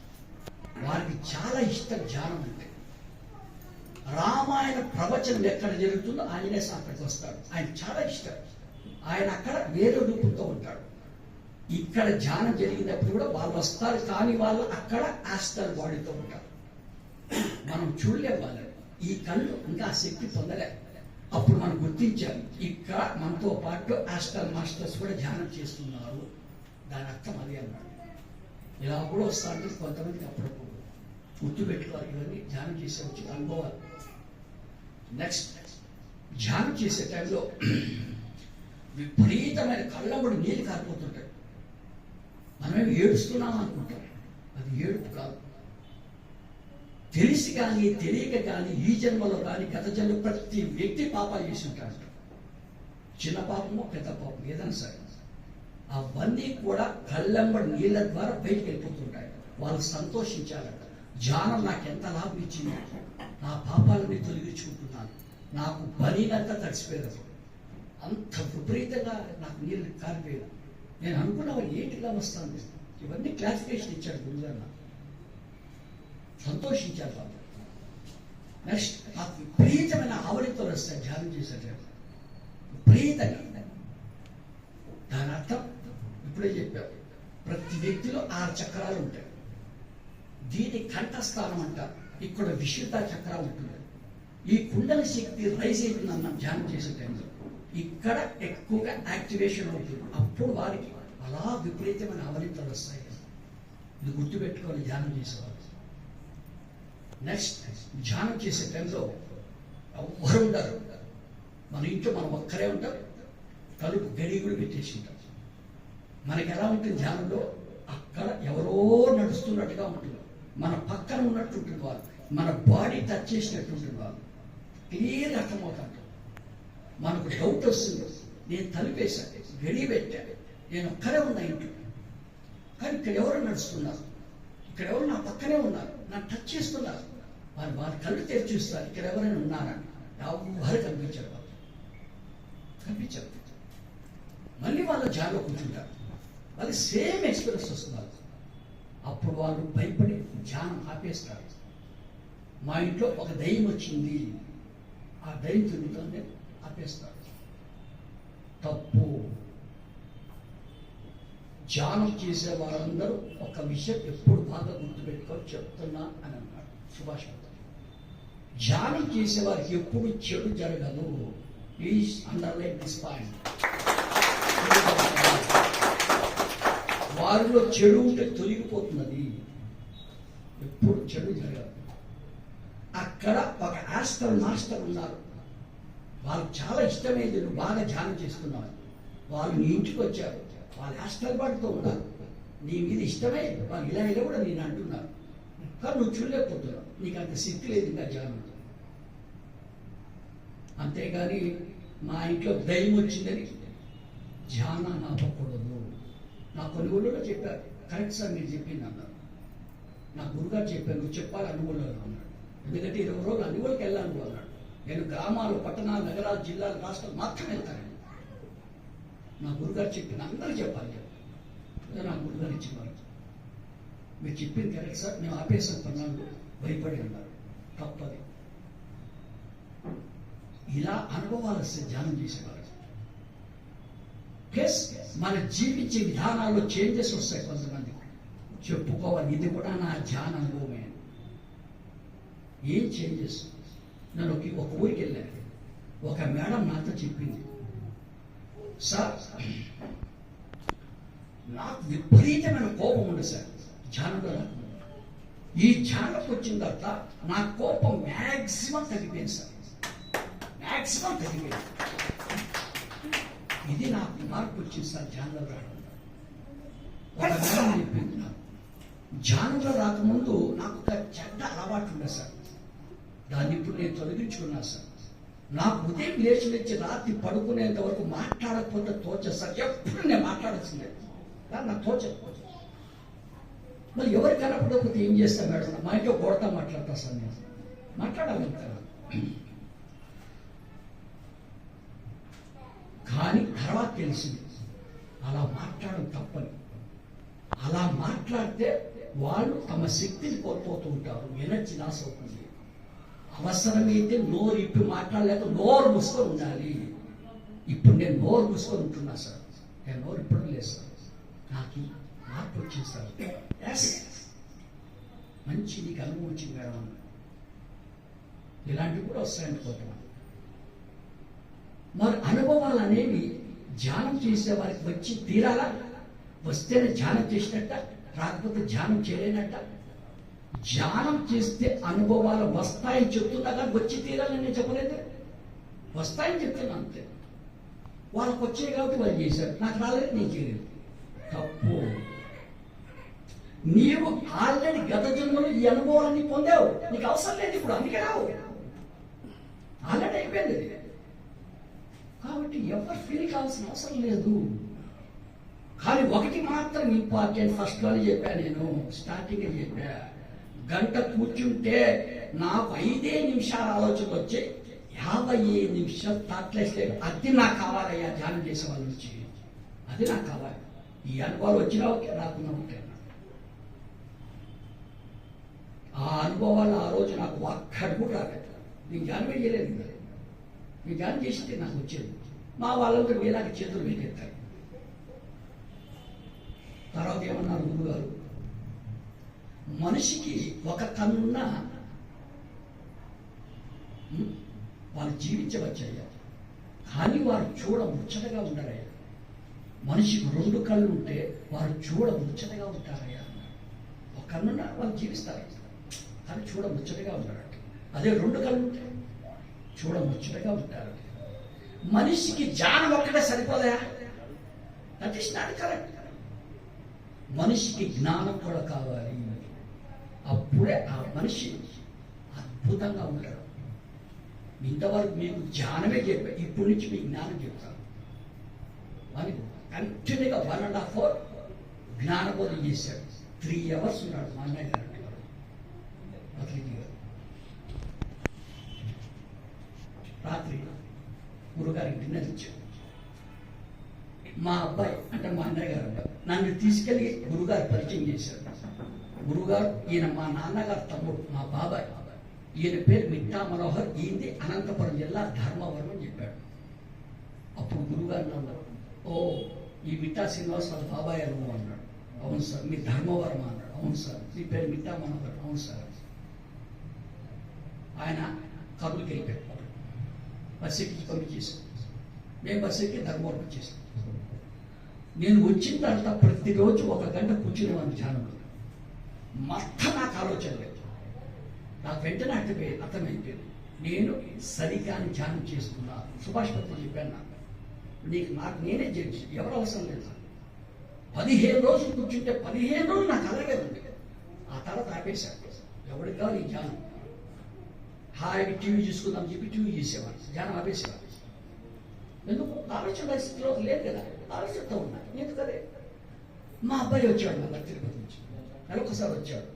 వారికి చాలా ఇష్టం ధ్యానం అంటే. రామాయణ ప్రవచనం ఎక్కడ జరుగుతుందో ఆంజనేయ స్వామి అక్కడికి వస్తాడు. ఆయన చాలా ఇష్టం. ఆయన అక్కడ వేరే రూపంతో ఉంటాడు. ఇక్కడ ధ్యానం జరిగినప్పుడు కూడా వాళ్ళు వస్తారు, కానీ వాళ్ళు అక్కడ ఆస్ట్రల్ బాడీతో ఉంటారు. మనం చూడలేం వాళ్ళని. ఈ కళ్ళు ఇంకా ఆ శక్తి పొందలే. అప్పుడు మనం గుర్తించాలి, ఇక్కడ మనతో పాటు ఆస్ట్రల్ మాస్టర్స్ కూడా ధ్యానం చేస్తున్నారు. దాని అర్థం అది అన్నాడు. ఇలా కూడా వస్తా అంటే కొంతమందికి అప్పుడప్పుడు గుర్తుపెట్టుకోవాలి. ఇవన్నీ ధ్యానం చేసే వచ్చిన అనుభవాలు. నెక్స్ట్, ధ్యానం చేసే టైంలో విపరీతమైన కళ్ళంబడి నీళ్ళు కారిపోతుంటాయి. మనమేమి ఏడుస్తున్నాం అనుకుంటాం, అది ఏడుపు కాదు. తెలిసి కానీ తెలియక కానీ ఈ జన్మలో కానీ గత జన్మ ప్రతి వ్యక్తి పాపాలు చేసి ఉంటాడు. చిన్న పాపమో పెద్ద పాపం ఏదైనా సరే అవన్నీ కూడా కళ్ళెంబడి నీళ్ళ ద్వారా బయటకు వెళ్ళిపోతుంటాయి. వాళ్ళు సంతోషించాలంట. ధ్యానం నాకు ఎంత లాభం ఇచ్చింది, నా పాపాలని తొలగించుకుంటున్నాను, నాకు బనీనంతా తడిసిపోయారు, అంత విపరీతంగా నాకు నీళ్ళు కారిపోయారు. నేను అనుకున్నా ఏంటిలా వస్తాను. ఇవన్నీ క్లారిఫికేషన్ ఇచ్చాడు గురుగారు. సంతోషించారు వాళ్ళు. నెక్స్ట్ నాకు విపరీతమైన ఆవలితో వస్తాయి ధ్యానం చేసేటప్పుడు, విపరీతంగా. దాని అర్థం ఇప్పుడే చెప్పారు, ప్రతి వ్యక్తిలో 6 చక్రాలు ఉంటాయి. దీని కంఠస్థానం అంటారు. ఇక్కడ విశుద్ధ చక్రాలు ఉంటుంది. ఈ కుండల శక్తి రైజ్ అవుతుందన్న ధ్యానం చేసే టైంలో ఇక్కడ ఎక్కువగా యాక్టివేషన్ అవుతుంది. అప్పుడు వారికి అలా విపరీతమైన అవలింతలు వస్తాయి. ఇది గుర్తుపెట్టుకోవాలి ధ్యానం చేసేవాళ్ళు. నెక్స్ట్ ధ్యానం చేసే టైంలో ఎవరు ఉండరు. మన ఇంట్లో మనం ఒక్కరే ఉంటాం, తలుపు గడిగులు పెట్టేసి ఉంటాం. మనకి ఎలా ఉంటుంది ధ్యానంలో? అక్కడ ఎవరో నడుస్తున్నట్టుగా ఉంటుంది, మన పక్కన ఉన్నట్టు ఉంటుంది వాళ్ళు, మన బాడీ టచ్ చేసినట్టు ఉంటుంది వాళ్ళు. క్లియర్గా అర్థమవుతాడు. మనకు డౌట్ వస్తుంది, నేను తలుపేశాను, గడి పెట్టాను, నేను ఒక్కరే ఉన్నా ఇంట్లో, కానీ ఇక్కడ ఎవరు నడుస్తున్నారు, ఇక్కడ ఎవరు నా పక్కనే ఉన్నారు, నన్ను టచ్ చేస్తున్నారు. వారు కళ్ళు తెరిచి చూస్తారు, ఇక్కడ ఎవరైనా ఉన్నారా? ఎవరు కనిపించారు, వాళ్ళు కనిపించారు. మళ్ళీ వాళ్ళ జాలో కూర్చుంటారు, వాళ్ళకి సేమ్ ఎక్స్పీరియన్స్ వస్తున్నారు. అప్పుడు వాళ్ళు భయపడి ధ్యానం ఆపేస్తారు. మా ఇంట్లో ఒక దయ్యం వచ్చింది, ఆ దయ్యం తిరుగుతుంది, ఆపేస్తారు. తప్పు. ధ్యానం చేసే వారందరూ ఒక విషయం ఎప్పుడు బాగా గుర్తుపెట్టుకొని చెప్తున్నా అని అన్నాడు సుభాష్. ధ్యానం చేసే వారికి ఎప్పుడు చెడు జరగదు. Please underline this point. వారిలో చెడు ఉంటే తొలగిపోతున్నది, ఎప్పుడు చెడు జరగదు. అక్కడ ఒక ఆస్టర్ మాస్టర్ ఉన్నారు, వాళ్ళకి చాలా ఇష్టమైంది, నువ్వు బాగా ధ్యానం చేస్తున్నావు. వాళ్ళు నీ ఇంటికి వచ్చారు, వాళ్ళు ఆస్టర్ పాటుతో ఉన్నారు, నీ మీద ఇష్టమే, వాళ్ళు ఇలా ఇలా కూడా నేను అంటున్నారు, కానీ నువ్వు చూడలేకపోతున్నావు, నీకు అంత శక్తి లేదు ఇంకా ధ్యానం. అంతేగాని మా ఇంట్లో దయ్యం వచ్చిందని ధ్యానం ఆపకూడదు. నా కొన్ని ఊళ్ళో చెప్పారు, కరెక్ట్ సార్ మీరు చెప్పింది అన్నారు. నా గురుగారు చెప్పారు, నువ్వు చెప్పాలి అనుకూలంలో అన్నాడు. ఎందుకంటే 20 రోజులు అన్ని ఊళ్ళకి వెళ్ళాను అన్నాడు. నేను గ్రామాలు, పట్టణాలు, నగరాలు, జిల్లాలు, రాష్ట్రాలు మాత్రం వెళ్తాను. నా గురుగారు చెప్పిన అందరూ చెప్పాలి. నా గురుగారు ఇచ్చేవారు, మీరు చెప్పింది కరెక్ట్ సార్, మేము ఆపేసాం పన్నాళ్ళు, భయపడి అన్నారు. తప్పది. ఇలా అనుభవాలు వస్తే ధ్యానం చేసేవారు. ప్లస్ మన జీవించే విధానాల్లో చేంజెస్ వస్తాయి. కొంతమంది చెప్పుకోవాలి, ఇది కూడా నా ధ్యాన అనుభవమే. ఏం చేంజెస్? నేను ఒక ఊరికి వెళ్ళాను, ఒక మేడం నాతో చెప్పింది, సార్ నాకు విపరీతమైన కోపం ఉంది సార్ ధ్యానంలో రాకుండా. ఈ ధ్యానంకి వచ్చిన తర్వాత నా కోపం మ్యాక్సిమం తగ్గిపోయింది సార్, మ్యాక్సిమం తగ్గిపోయింది. ఇది నాకు మార్పు వచ్చింది సార్ ధ్యానంలో రాకుండా. ఒక మేడం చెప్పింది, నాకు ధ్యానంలో రాకముందు నాకు ఒక చెడ్డ అలవాటు ఉండే సార్, దాన్ని ఇప్పుడు నేను తొలగించుకున్నా సార్. నాకు ఉదయం లేచి రాత్రి పడుకునేంత వరకు మాట్లాడకపోతే తోచదు సార్, ఎప్పుడు నేను మాట్లాడాల్సిందే, కానీ నాకు తోచదు. మరి ఎవరు కనపడకపోతే ఏం చేస్తా మేడం? మా ఇంట్లో కొడతా మాట్లాడతా సార్, నేను మాట్లాడాలంటాను. కానీ తర్వాత తెలిసింది అలా మాట్లాడడం తప్పని. అలా మాట్లాడితే వాళ్ళు తమ శక్తిని కోల్పోతూ ఉంటారు, ఎనర్జీ లాస్ అవుతుంది. అవసరమైతే నోరు ఇప్పి మాట్లాడలేక నోరు మూసుకొని ఉండాలి. ఇప్పుడు నేను నోరు మూసుకొని ఉంటున్నా సార్, నేను నోరు ఇప్పుడు లేదు సార్, నాకు మార్పు వచ్చింది సార్. ఎస్, మంచి నీకు అనుభవం వచ్చింది మేడం. ఇలాంటివి కూడా వస్తాయనుకోవటం. మరి అనుభవాలు అనేవి ధ్యానం చేసే వారికి వచ్చి తీరాలా? వస్తేనే ధ్యానం చేసినట్ట, రాకపోతే ధ్యానం చేయలేనట్ట. ధ్యానం చేస్తే అనుభవాలు వస్తాయని చెప్తున్నా కానీ వచ్చి తీరాలని నేను చెప్పలేదు, వస్తాయని చెప్తున్నా అంతే. వాళ్ళకి వచ్చాయి కాబట్టి వాళ్ళు చేశారు, నాకు రాలేదు, నేను చేయలేదు. తప్పు. నీవు ఆల్రెడీ గత జన్మలో ఈ అనుభవాలన్నీ పొందావు, నీకు అవసరం లేదు ఇప్పుడు, అందుకే రావు, ఆల్రెడీ అయిపోయింది. కాబట్టి ఎవరు ఫీల్ కావాల్సిన అవసరం లేదు. కానీ ఒకటి మాత్రం ఇంపార్టెంట్, ఫస్ట్లోనే చెప్పాను, నేను స్టార్టింగ్ చెప్పా, గంట కూర్చుంటే నాకు 5 నిమిషాల ఆలోచనలు వచ్చాయి, 55 నిమిషాలు థాట్లెస్ లేదు. అది నాకు కావాలయ్యా ధ్యానం చేసే వాళ్ళ నుంచి, అది నాకు కావాలి. ఈ అనుభవాలు వచ్చినా ఓకే, రాకున్నా ఓకే. ఆ అనుభవాలు ఆ రోజు నాకు ఒక్కడి కూడా రాలేదు. నేను ధ్యానమే చేయలేదు కదా, నేను ధ్యానం చేసింటే నాకు వచ్చేది. మా వాళ్ళందరూ వేలాకి చేతులు వేకెత్తారు. తర్వాత ఏమన్నారు గురుగారు, మనిషికి ఒక కన్నున్నా వాళ్ళు జీవించవచ్చయ్యా, కానీ వారు చూడ ముచ్చటగా ఉండరయ్యా. మనిషికి 2 కళ్ళు ఉంటే వారు చూడ ముచ్చటగా ఉంటారయ్యా అన్నారు. ఒక కన్నున్నా వాళ్ళు జీవిస్తారు, కానీ చూడ ముచ్చటగా ఉంటారట. అదే 2 కళ్ళు ఉంటే చూడ ముచ్చటగా ఉంటారు. మనిషికి జ్ఞానం ఒక్కటే సరిపోదయా, దట్ ఈస్ నాట్ కరెక్ట్. మనిషికి జ్ఞానం కూడా కావాలి, అప్పుడే ఆ మనిషి అద్భుతంగా ఉంటాడు. ఇంతవరకు మీకు జ్ఞానమే చెప్పా, ఇప్పటి నుంచి మీకు జ్ఞానం చెప్తాను అని కంటిన్యూగా 1.5 hour జ్ఞానబోధం చేశాడు. 3 hours ఉన్నాడు మా అన్నయ్య గారు పత్రిక గారు. రాత్రి గురుగారికి డిన్నర్ ఇచ్చాడు. మా అబ్బాయి అంటే మా అన్నయ్య గారు నన్ను తీసుకెళ్ళి గురుగారు పరిచయం చేశాడు. గురుగారు ఈయన మా నాన్నగారు తమ్ముడు, మా బాబాయ్. ఈయన పేరు మిట్టా మనోహర్, ఈయనది అనంతపురం జిల్లా ధర్మవరం అని చెప్పాడు. అప్పుడు గురుగారు అన్నారు, ఓ ఈ మిట్టా శ్రీనివాస్ వాళ్ళ బాబాయ్ అనుభవం అన్నాడు. అవును సార్. మీ ధర్మవరం అన్నాడు. అవును సార్. మీ పేరు మిట్టా మనోహర్. అవును సార్. ఆయన కర్నూలుకి వెళ్ళిపోయాడు. బస్సు ఎక్కి పంపించేసాం. మేము బస్సు ఎక్కి ధర్మవరం వచ్చేసాం. నేను వచ్చిన తర్వాత ప్రతిరోజు 1 గంట కూర్చునేవాడిని ధ్యానంలో. మొత్తం నాకు ఆలోచన లేదు. నాకు వెంటనే అర్థమైపోయింది, నేను సరికాని ధ్యానం చేసుకున్నా. సుభాష్ పత్రి చెప్పాను, నాకు నేనే జడ్జి, ఎవరు అవసరం లేదు. 15 రోజులు కూర్చుంటే 15 రోజులు నాకు అలాగే ఉంది. ఆ తర్వాత ఆపేశాను. ఎవరికి కావాలి ఈ ధ్యానం, హాయిగా టీవీ చూసుకుందాం చెప్పి టీవీ చూసేవాడు, ధ్యానం ఆపేసేవాడు. ఎందుకు ఆలోచన పరిస్థితిలో లేదు కదా, ఆలోచనతో ఉన్నా నేను కదే. మా అబ్బాయి వచ్చాడు మళ్ళీ తిరుపతి నుంచి, నెలకొకసారి వచ్చాడు.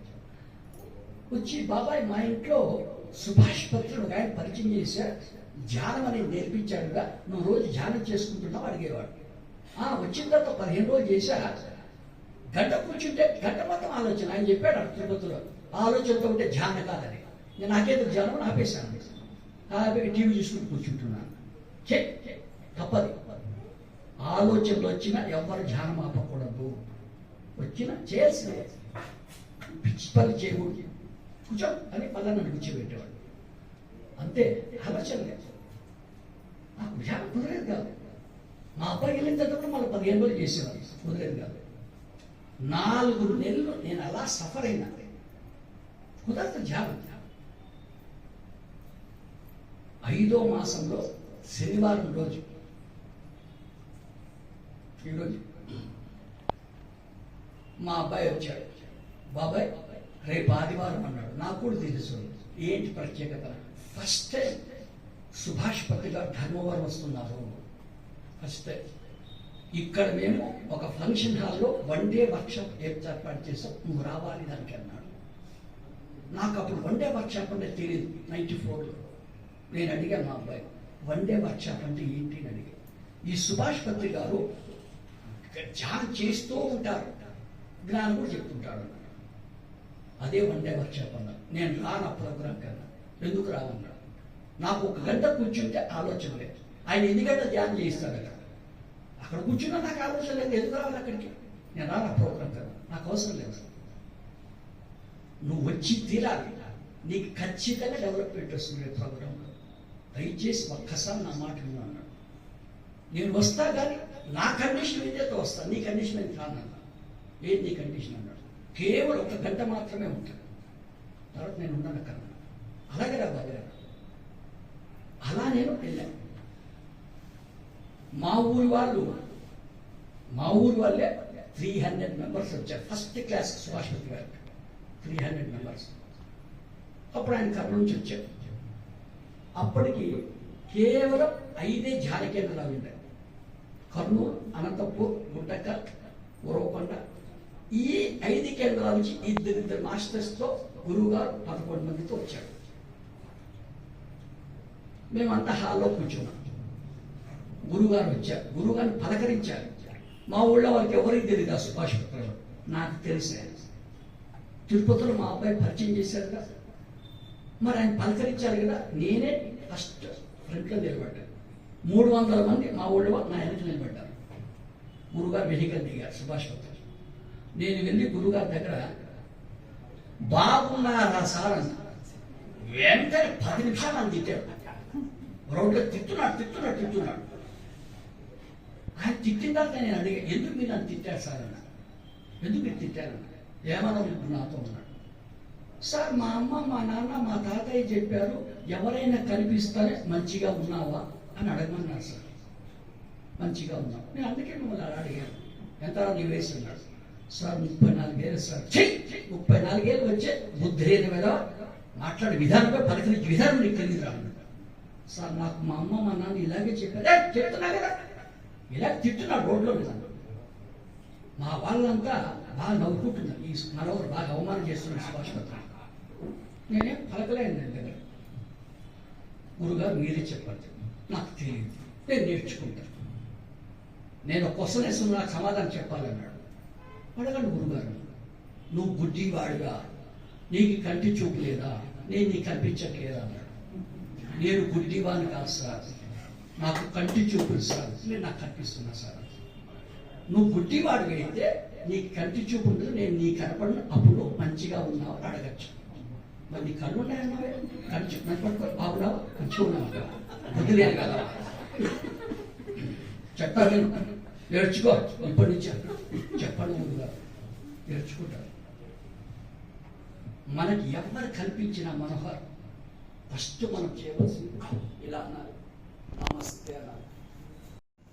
వచ్చి బాబాయ్ మా ఇంట్లో సుభాష్ పత్రుడు ఒక ఆయన పరిచయం చేశాడు, ధ్యానం అనేది నేర్పించాడుగా, నువ్వు రోజు ధ్యానం చేసుకుంటున్నావు అడిగేవాడు. వచ్చిన తర్వాత 15 రోజులు చేశా, గంట కూర్చుంటే గంట మొత్తం ఆలోచన. ఆయన చెప్పాడు తిరుపతిలో, ఆలోచనతో ఉంటే ధ్యానం కాదని. నేను నాకేదో ధ్యానం ఆపేశాను, టీవీ చూసుకుంటూ కూర్చుంటున్నాను. తప్పది. ఆలోచనలు వచ్చినా ఎవరు ధ్యానం ఆపకూడదు, వచ్చినా చేయాల్సిందే. పిచ్చి పని చేయకూడదు, కూర్చో అని పలానా కూర్చోబెట్టేవాడు. అంతే, ఆలోచన లేదు. నాకు ధ్యానం కుదరేది కాదు. మా అబ్బాయి వెళ్ళిన తర్వాత మళ్ళీ 15 రోజులు చేసేవాడు, కుదరేది కాదు. 4 నెలలు నేను అలా సఫర్ అయినా, కుదరదు ధ్యానం. 5వ మాసంలో శనివారం రోజు, ఈరోజు మా అబ్బాయి వచ్చాడు. బాబాయ్ రేపు ఆదివారం అన్నాడు. నాకు కూడా తెలుసు ఏంటి ప్రత్యేకత. ఫస్ట్ టైం సుభాష్ పత్రి గారు ధర్మవరం వస్తున్నారు. ఫస్ట్ టైం ఇక్కడ మేము ఒక ఫంక్షన్ హాల్లో 1 day వర్క్షాప్ ఏర్పాటు చేసాం, నువ్వు రావాలి దానికి అన్నాడు. నాకు అప్పుడు 1 day వర్క్షాప్ అంటే తెలియదు. 94లో నేను అడిగాను మా అబ్బాయి, 1 day వర్క్షాప్ అంటే ఏంటి అని అడిగాను. ఈ సుభాష్ పత్రి గారు ధ్యానం చేస్తూ ఉంటారు, జ్ఞానం కూడా చెప్తుంటాడు అన్నాడు. అదే 1 day వర్క్షాప్ అన్నాడు. నేను రాను ప్రోగ్రామ్ కన్నా. ఎందుకు రావన్నాడు. నాకు 1 గంట కూర్చుంటే ఆలోచన లేదు. ఆయన 8 గంటలు ధ్యానం చేయిస్తాడు అక్కడ కూర్చున్నా నాకు ఆలోచన లేదు. ఎందుకు రావాలి అక్కడికి, నేను రాను ప్రోగ్రామ్ కన్నా, నాకు అవసరం లేదు. నువ్వు వచ్చి తీరాలి, నీకు ఖచ్చితంగా డెవలప్మెంట్ వస్తుంది ప్రోగ్రాంలో. దయచేసి ఒక్కసారి నా మాట విను అన్నాడు. నేను వస్తా కానీ నా కండిషన్ ఏదైతే వస్తాను, నీ కండిషన్ అది కాదన్నా. ఏది నీ కండిషన్ అన్నాడు. కేవలం 1 గంట మాత్రమే ఉంటాను, తర్వాత నేను ఉన్నాను కన్నా. అలాగే రా బాబు. అలా నేను వెళ్ళాను. మా ఊరి వాళ్ళే 300 మెంబర్స్ వచ్చారు. ఫస్ట్ క్లాస్ సుభాష్ పత్రి గారు 300 మెంబర్స్. అప్పుడు ఆయన కర్నూలు నుంచి వచ్చారు. అప్పటికి కేవలం 5 ధ్యాన కేంద్రాలు ఉంటాయి. కర్నూలు, అనంతపూర్, గుంటకల్, ఉరవకొండ. ఈ 5 కేంద్రాల నుంచి 2 మాస్టర్స్తో గురువు గారు 11 మందితో వచ్చాడు. మేమంతా హాల్లో కూర్చున్నాం. గురువుగారు వచ్చారు, గురువుగారిని పలకరించారు. మా ఊళ్ళో వాళ్ళకి ఎవరికి తెలియదు ఆ సుభాష్ పత్రి గారు, నాకు తెలిసే. తిరుపతిలో మా అబ్బాయి పరిచయం చేశారు కదా, మరి ఆయన పలకరించారు కదా, నేనే ఫస్ట్ ఫ్రంట్లో నిలబడ్డాను. 300 మంది మా ఊళ్ళో నా వెనక నిలబడ్డారు. గురుగారు వెహికల్ దిగారు సుభాష్ పత్ర. నేను వెళ్ళి గురుగారి దగ్గర బాగున్నారా సార్ అన్న. వెంటనే 10 నిమిషాలు నన్ను తిట్టాడు. రోడ్లో తిట్టున్నాడు. ఆయన తిట్టిన తర్వాత నేను అడిగా, ఎందుకు మీరు నన్ను తిట్టారు సార్ అన్న. ఎందుకు మీరు తిట్టారన్న. ఏమన్నా నాతో ఉన్నాడు. సార్ మా అమ్మ, మా నాన్న, మా తాతయ్య చెప్పారు, ఎవరైనా కనిపిస్తానే మంచిగా ఉన్నావా అని అడగమన్నారు సార్. మంచిగా ఉన్నాం. నేను అందుకే మిమ్మల్ని అలా అడిగాను, ఎంత నీ వయసు ఉన్నాడు సార్. 34 ఏళ్ళు సార్. 34 ఏళ్ళు వచ్చే బుద్ధి లేని మీద మాట్లాడే విధానంగా పలకరించే విధానం నీకు తెలియదు రా సార్. నాకు మా అమ్మ, మా నాన్న ఇలాగే చెప్పారు. చెప్తున్నా కదా, ఇలా తిట్టున్నాడు రోడ్లో మీద. మా వాళ్ళంతా బాగా నవ్వుకుంటున్నారు, ఈ మనవరు బాగా అవమానం చేస్తున్నారు సుభాష్ పత్ర. నేనేం పలకలేను నేను దగ్గర. గురుగారు మీరే చెప్పండి, నాకు తెలియదు, నేను నేర్చుకుంటాను. నేను క్వశ్చన్ వేస్తున్నా, నాకు సమాధానం చెప్పాలన్నాడు. అడగండి గురుగారు, నువ్వు గుడ్డివాడుగా, నీకు కంటి చూపు లేదా, నేను నీకు కనిపించట్లేదా అన్నాడు. నేను గుడ్డివాడిని కాదు సార్, నాకు కంటి చూపులు సార్, నేను నాకు కనిపిస్తున్నా సార్. నువ్వు గుడ్డివాడుగా అయితే నీకు కంటి చూపు ఉండదు, నేను నీ కనపడిన అప్పుడు మంచిగా ఉన్నావు అని అడగచ్చు. మరి నీ కళ్ళు ఉన్నాయన్నావే, కంటి చూపు నన్ను పట్టుకొని బాగున్నావా, మంచిగా ఉన్నావు వదిలేను కదా. చెప్పాను నేను, నేర్చుకో ఇప్పటి నుంచి చెప్పండి ముందుగా నేర్చుకుంటారు. మనకి ఎవరు కల్పించిన మనోహర్ ఫస్ట్ మనం చేయవలసింది ఇలా అన్నారు, నమస్తే అన్నారు,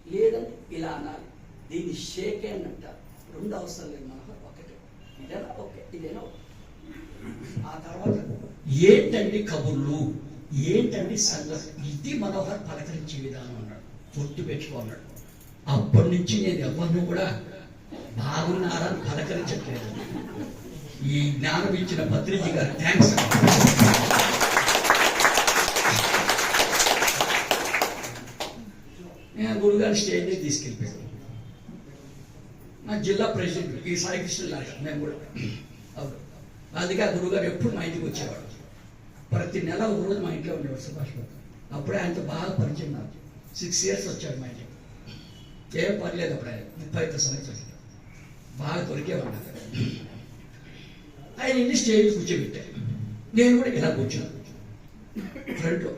లేదంటే ఇలా అన్నారు. దీన్ని షేక్ హ్యాండ్ అంటారు. 2 అవసరం లేదు మనోహర్, ఒకటే. ఇదేనా ఓకే, ఇదేనా ఓకే. ఆ తర్వాత ఏంటండి కబుర్లు, ఏంటండి సంగతి, ఇది మనోహర్ పలకరించే విధానం అన్నాడు. గుర్తు పెట్టుకున్నాడు. అప్పటి నుంచి నేను ఎవరిని కూడా బాగున్నారని పలకరించట్లేదు. ఈ జ్ఞానం ఇచ్చిన పత్రిజీ గారు థ్యాంక్స్. నేను గురుగారు స్టేజ్ మీద తీసుకెళ్ళిపోయాను. నా జిల్లా ప్రెసిడెంట్ ఈ సాయికృష్ణ లాగా మేము కూడా. అందుకే ఆ గురుగారు ఎప్పుడు మా ఇంటికి వచ్చేవాడు. ప్రతి నెల ఒక రోజు మా ఇంట్లో ఉండేవాడు సుభాష్ పత్ర. అప్పుడే ఆయనతో బాగా పరిచయం. నాకు 6 years వచ్చాడు మా ఇంటికి. ఏం పర్లేదు అప్పుడు ఆయన 35 సంవత్సరాలు బాగా దొరికేవాడు. ఆయన ఇన్ని స్టేజ్ కూర్చోబెట్టాను. నేను కూడా ఇలా కూర్చున్నాను ఫ్రంట్లో.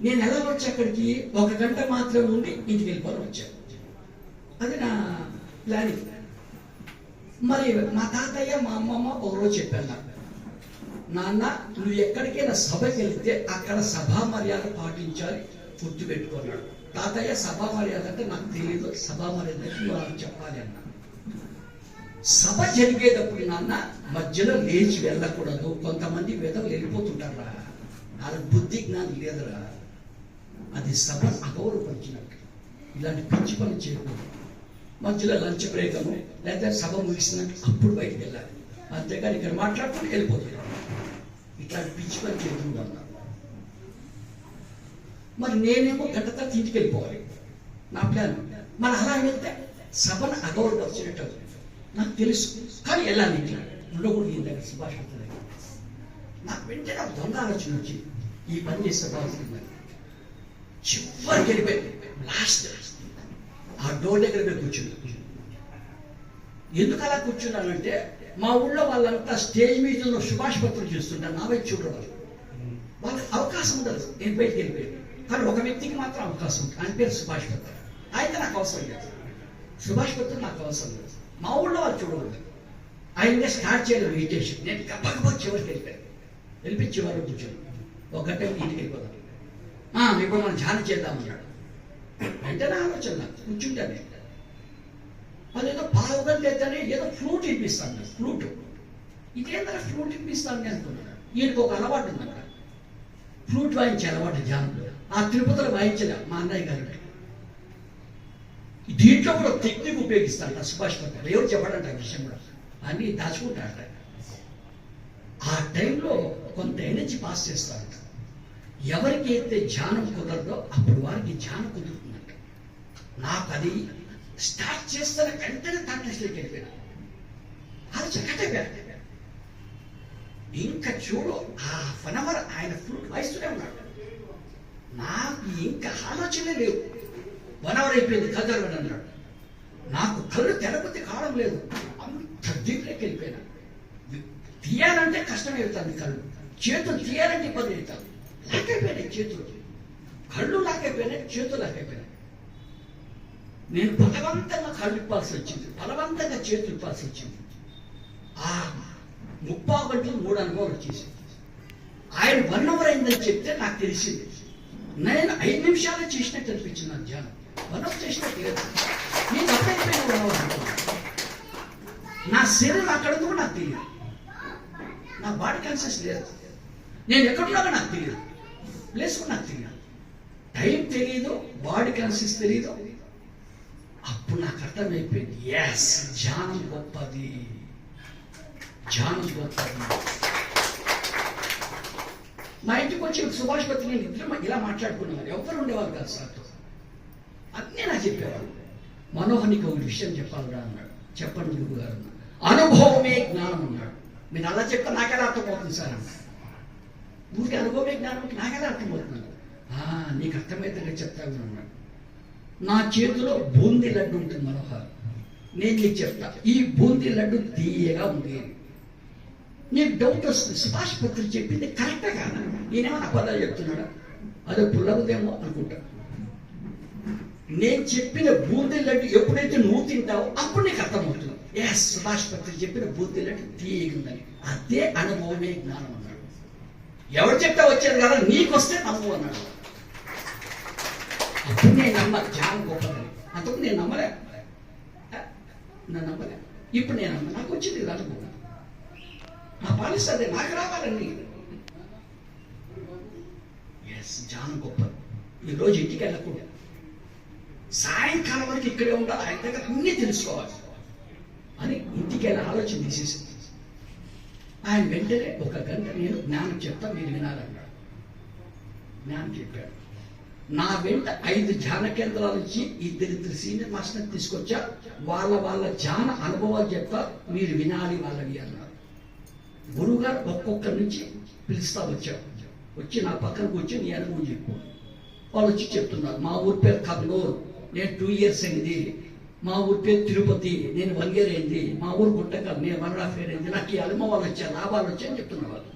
నేను ఎలా వచ్చి అక్కడికి 1 గంట మాత్రం ఉండి ఇంటికి వెళ్ళిపోవాలి వచ్చాను. అది నా ప్లానింగ్. మరి మా తాతయ్య, మా అమ్మమ్మ ఒకరోజు చెప్పాను నాకు, నాన్న నువ్వు ఎక్కడికైనా సభకి వెళ్తే అక్కడ సభా మర్యాద పాటించాలి, గుర్తుపెట్టుకున్నాడు. తాతయ్య సభా మర్యాద అంటే నాకు తెలియదు, సభా మర్యాద నువ్వు నాకు చెప్పాలి అన్నా. సభ జరిగేటప్పుడు నాన్న మధ్యలో లేచి వెళ్ళకూడదు, కొంతమంది వెదవులు వెళ్ళిపోతుంటారా, నాకు బుద్ధి జ్ఞానం లేదురా, అది సభ అగౌరవపరిచినట్టు. ఇలాంటి పిచ్చి పనులు చేయకూడదు. మధ్యలో లంచ్ బ్రేక్ అను లేదా సభ ముగిసినట్టు అప్పుడు బయటకు వెళ్ళాలి, అంతేగాని ఇక్కడ మాట్లాడుకుని వెళ్ళిపోతుంది. ఇట్లాంటి పిచ్చి పని చేయకుండా ఉన్నారు. మరి నేనేమో గంట తర్వాత ఇంటికి వెళ్ళిపోవాలి, నా ప్లాన్. మరి అలా వెళ్తే సభను అగౌరవపరిచినట్టు నాకు తెలుసు, కానీ వెళ్ళాలి ఇంట్లో ఉండకూడదు. ఈ దగ్గర సుభాష్ పత్ర దగ్గర నాకు వెంటనే నాకు దొంగ ఆలోచన వచ్చి ఈ పని చేస్తే బాగుంటుంది. చివరికి వెళ్ళిపోయి లాస్ట్ ఆ డోర్ దగ్గర పోయి కూర్చున్నాను. ఎందుకు అలా కూర్చున్నానంటే మా ఊళ్ళో వాళ్ళంతా స్టేజ్ మీద ఉన్న సుభాష్ పత్రం చూస్తుంటారు, నా వైపు చూడరు. వాళ్ళకి అవకాశం ఉండదు, నేను బయటికి వెళ్ళిపోయాను. కానీ ఒక వ్యక్తికి మాత్రం అవకాశం ఉంటుంది, ఆయన పేరు సుభాష్ పత్ర. అయితే నాకు అవసరం లేదు, సుభాష్ పత్రం నాకు అవసరం లేదు. మా ఊళ్ళో వాళ్ళు చూడకూడదు. ఆయన స్టార్ట్ చేయలేదు మెడిటేషన్. నేను గబ్బగబ్బా చివరికి వెళ్ళిపోయాను. వెళ్ళిపోయి చివరికి కూర్చొని 1 గంట ఇంటికి వెళ్ళిపోతాను. ఇప్పుడు మనం ధ్యానం చేద్దామన్నాడు. వెంటనే ఆలోచన నాకు కూర్చుంటాను. అదేదో 1/2 గంట అయితేనే ఏదో ఫ్లూట్ వినిపిస్తాను నాకు, ఫ్లూట్. ఇదేంటంటే ఫ్లూట్ వినిపిస్తాను నేను అనుకున్నాను. ఈయనకు ఒక అలవాటు ఉందంట, ఫ్లూట్ వాయించే అలవాటు ధ్యానంలో. ఆ తిరుపతిలో వాయించలే మా అన్నయ్య గారికి. దీంట్లో కూడా టెక్నిక్ ఉపయోగిస్తాడు సుభాష్ పత్ర. ఎవరు చెప్పడంట ఆ విషయం కూడా, అన్నీ దాచుకుంటాడట. ఆ టైంలో కొంత ఎనర్జీ పాస్ చేస్తారట. ఎవరికి అయితే ధ్యానం కుదరదో అప్పుడు వారికి ధ్యానం కుదురుతుందంట. నాకు అది స్టార్ట్ చేస్తానే వెంటనే కాంటెస్ట్లోకి వెళ్ళిపోయాను. అది చక్కటైపోయాను. ఇంకా చూడు ఆ ఫనవర్ ఆయన ఫ్లూట్ వాయిస్తూనే ఉన్నాడు. నాకు ఇంకా ఆలోచనే లేవు. 1 hour అయిపోయింది, కళ్ళు తెరవండి అన్నాడు. నాకు కళ్ళు తెరపతి కావడం లేదు. అంత దీంట్లోకి వెళ్ళిపోయినా. తీయాలంటే కష్టమే అవుతుంది, కళ్ళు చేతులు తీయాలంటే ఇబ్బంది అవుతాను. లాకైపోయినాయి చేతులు, కళ్ళు లాకైపోయినాయి, చేతులు లాకైపోయినాయి. నేను బలవంతంగా కళ్ళు ఇప్పాల్సి వచ్చింది, బలవంతంగా చేతులు ఇప్పాల్సి వచ్చింది. ఆ 30 గంటలు 3 అనుభవాలు వచ్చేసింది. ఆయన 1 hour అయిందని చెప్తే నాకు తెలిసింది. నేను 5 నిమిషాలు చేసినట్టు అనిపించింది నాకు ధ్యానం. 1 hour చేసినట్టు లేదు. నేను అప్పుడైపోయిన 1 hour అనుకున్నాను. నా శరీరం అక్కడ ఉందో నాకు తెలియదు, నా బాడీ కాన్షియస్ లేదు, నేను ఎక్కడున్నానో నాకు తెలియదు, ప్లేస్ కూడా నాకు తెలియదు, టైం తెలియదు, బాడీ కాన్షియస్ తెలియదు. అప్పుడు నాకు అర్థమైపోయింది, ఎస్ ధ్యానం గొప్పది, ధ్యానం గొప్పది. మా ఇంటికి వచ్చి సుభాష్ పత్రి నేను ఇద్దరు ఇలా మాట్లాడుకునేవారు. ఎవరు ఉండేవారు కాదు సార్తో. అన్నీ నాకు చెప్పేవాళ్ళు. మనోహర్ నీకు ఒక విషయం చెప్పాలిరా అన్నాడు. చెప్పండి గురువు గారు అన్నాడు. అనుభవమే జ్ఞానం అన్నాడు. మీరు అలా చెప్తే నాకెలా అర్థమవుతుంది సార్ అన్నాడు. ఊరికి అనుభవమే జ్ఞానం నాకెలా అర్థమవుతున్నాడు. నీకు అర్థమైతే చెప్తాను అన్నాడు. నా చేతిలో బూందీ లడ్డు ఉంటుంది మనోహర్, నేను నీకు చెప్తా. ఈ బూందీ లడ్డు తీయగా ఉంది. నీకు డౌట్ వస్తుంది, సుభాష్ పత్రి చెప్పింది కరెక్టే కాదా, నేనేమన్నా అబద్ధాలు చెప్తున్నాడా, అదే పుల్లవుదేమో అనుకుంటా. నేను చెప్పిన బూందీ లడ్డు ఎప్పుడైతే నువ్వు తింటావో అప్పుడు నీకు అర్థమవుతుంది, ఎస్ సుభాష్ పత్రి చెప్పిన బూందీ లడ్డు తీయగుందని. అదే అనుభవమే జ్ఞానం అన్నాడు. ఎవరు చెప్తా వచ్చేది కదా, నీకు వస్తే నమ్ము అన్నాడు. అప్పుడు నేను నమ్మాలి ధ్యానం గొప్పదని. అంతకు నేను నమ్మలే. ఇప్పుడు నేను నమ్మ, నాకు వచ్చింది అనుకున్నా, నా పాలిస్తే అదే నాకు రావాలండి. ఎస్ ధ్యానం గొప్పది. ఈరోజు ఇంటికి వెళ్ళకూడదు, సాయంకాలం వరకు ఇక్కడే ఉండాలి, ఆయన దగ్గర అన్నీ తెలుసుకోవాలి అని ఇంటికి వెళ్ళి ఆలోచన తీసేసింది. ఆయన వెంటనే 1 గంట నేను జ్ఞానం చెప్తా, మీరు వినాలన్నాడు. జ్ఞానం చెప్పాడు. నా వెంట 5 ధ్యాన కేంద్రాల నుంచి 2 సీనియర్ మాస్టర్ తీసుకొచ్చా. వాళ్ళ ధ్యాన అనుభవాలు చెప్తా, మీరు వినాలి వాళ్ళవి అన్నారు. గురువు గారు ఒక్కొక్కరి నుంచి పిలుస్తా వచ్చావు. వచ్చి నా పక్కన కూర్చొని నీ అనుభవం చెప్పు. వాళ్ళు వచ్చి చెప్తున్నారు, మా ఊరి పేరు కర్నూలు, నేను 2 years అయింది. మా ఊరి పేరు తిరుపతి, నేను 1 year అయింది. మా ఊరు గుంటకల్, నేను 1.5 year అయింది. నాకు ఈ అనుభవాలు వచ్చాయి, లాభాలు వచ్చాయని చెప్తున్నారు వాళ్ళు.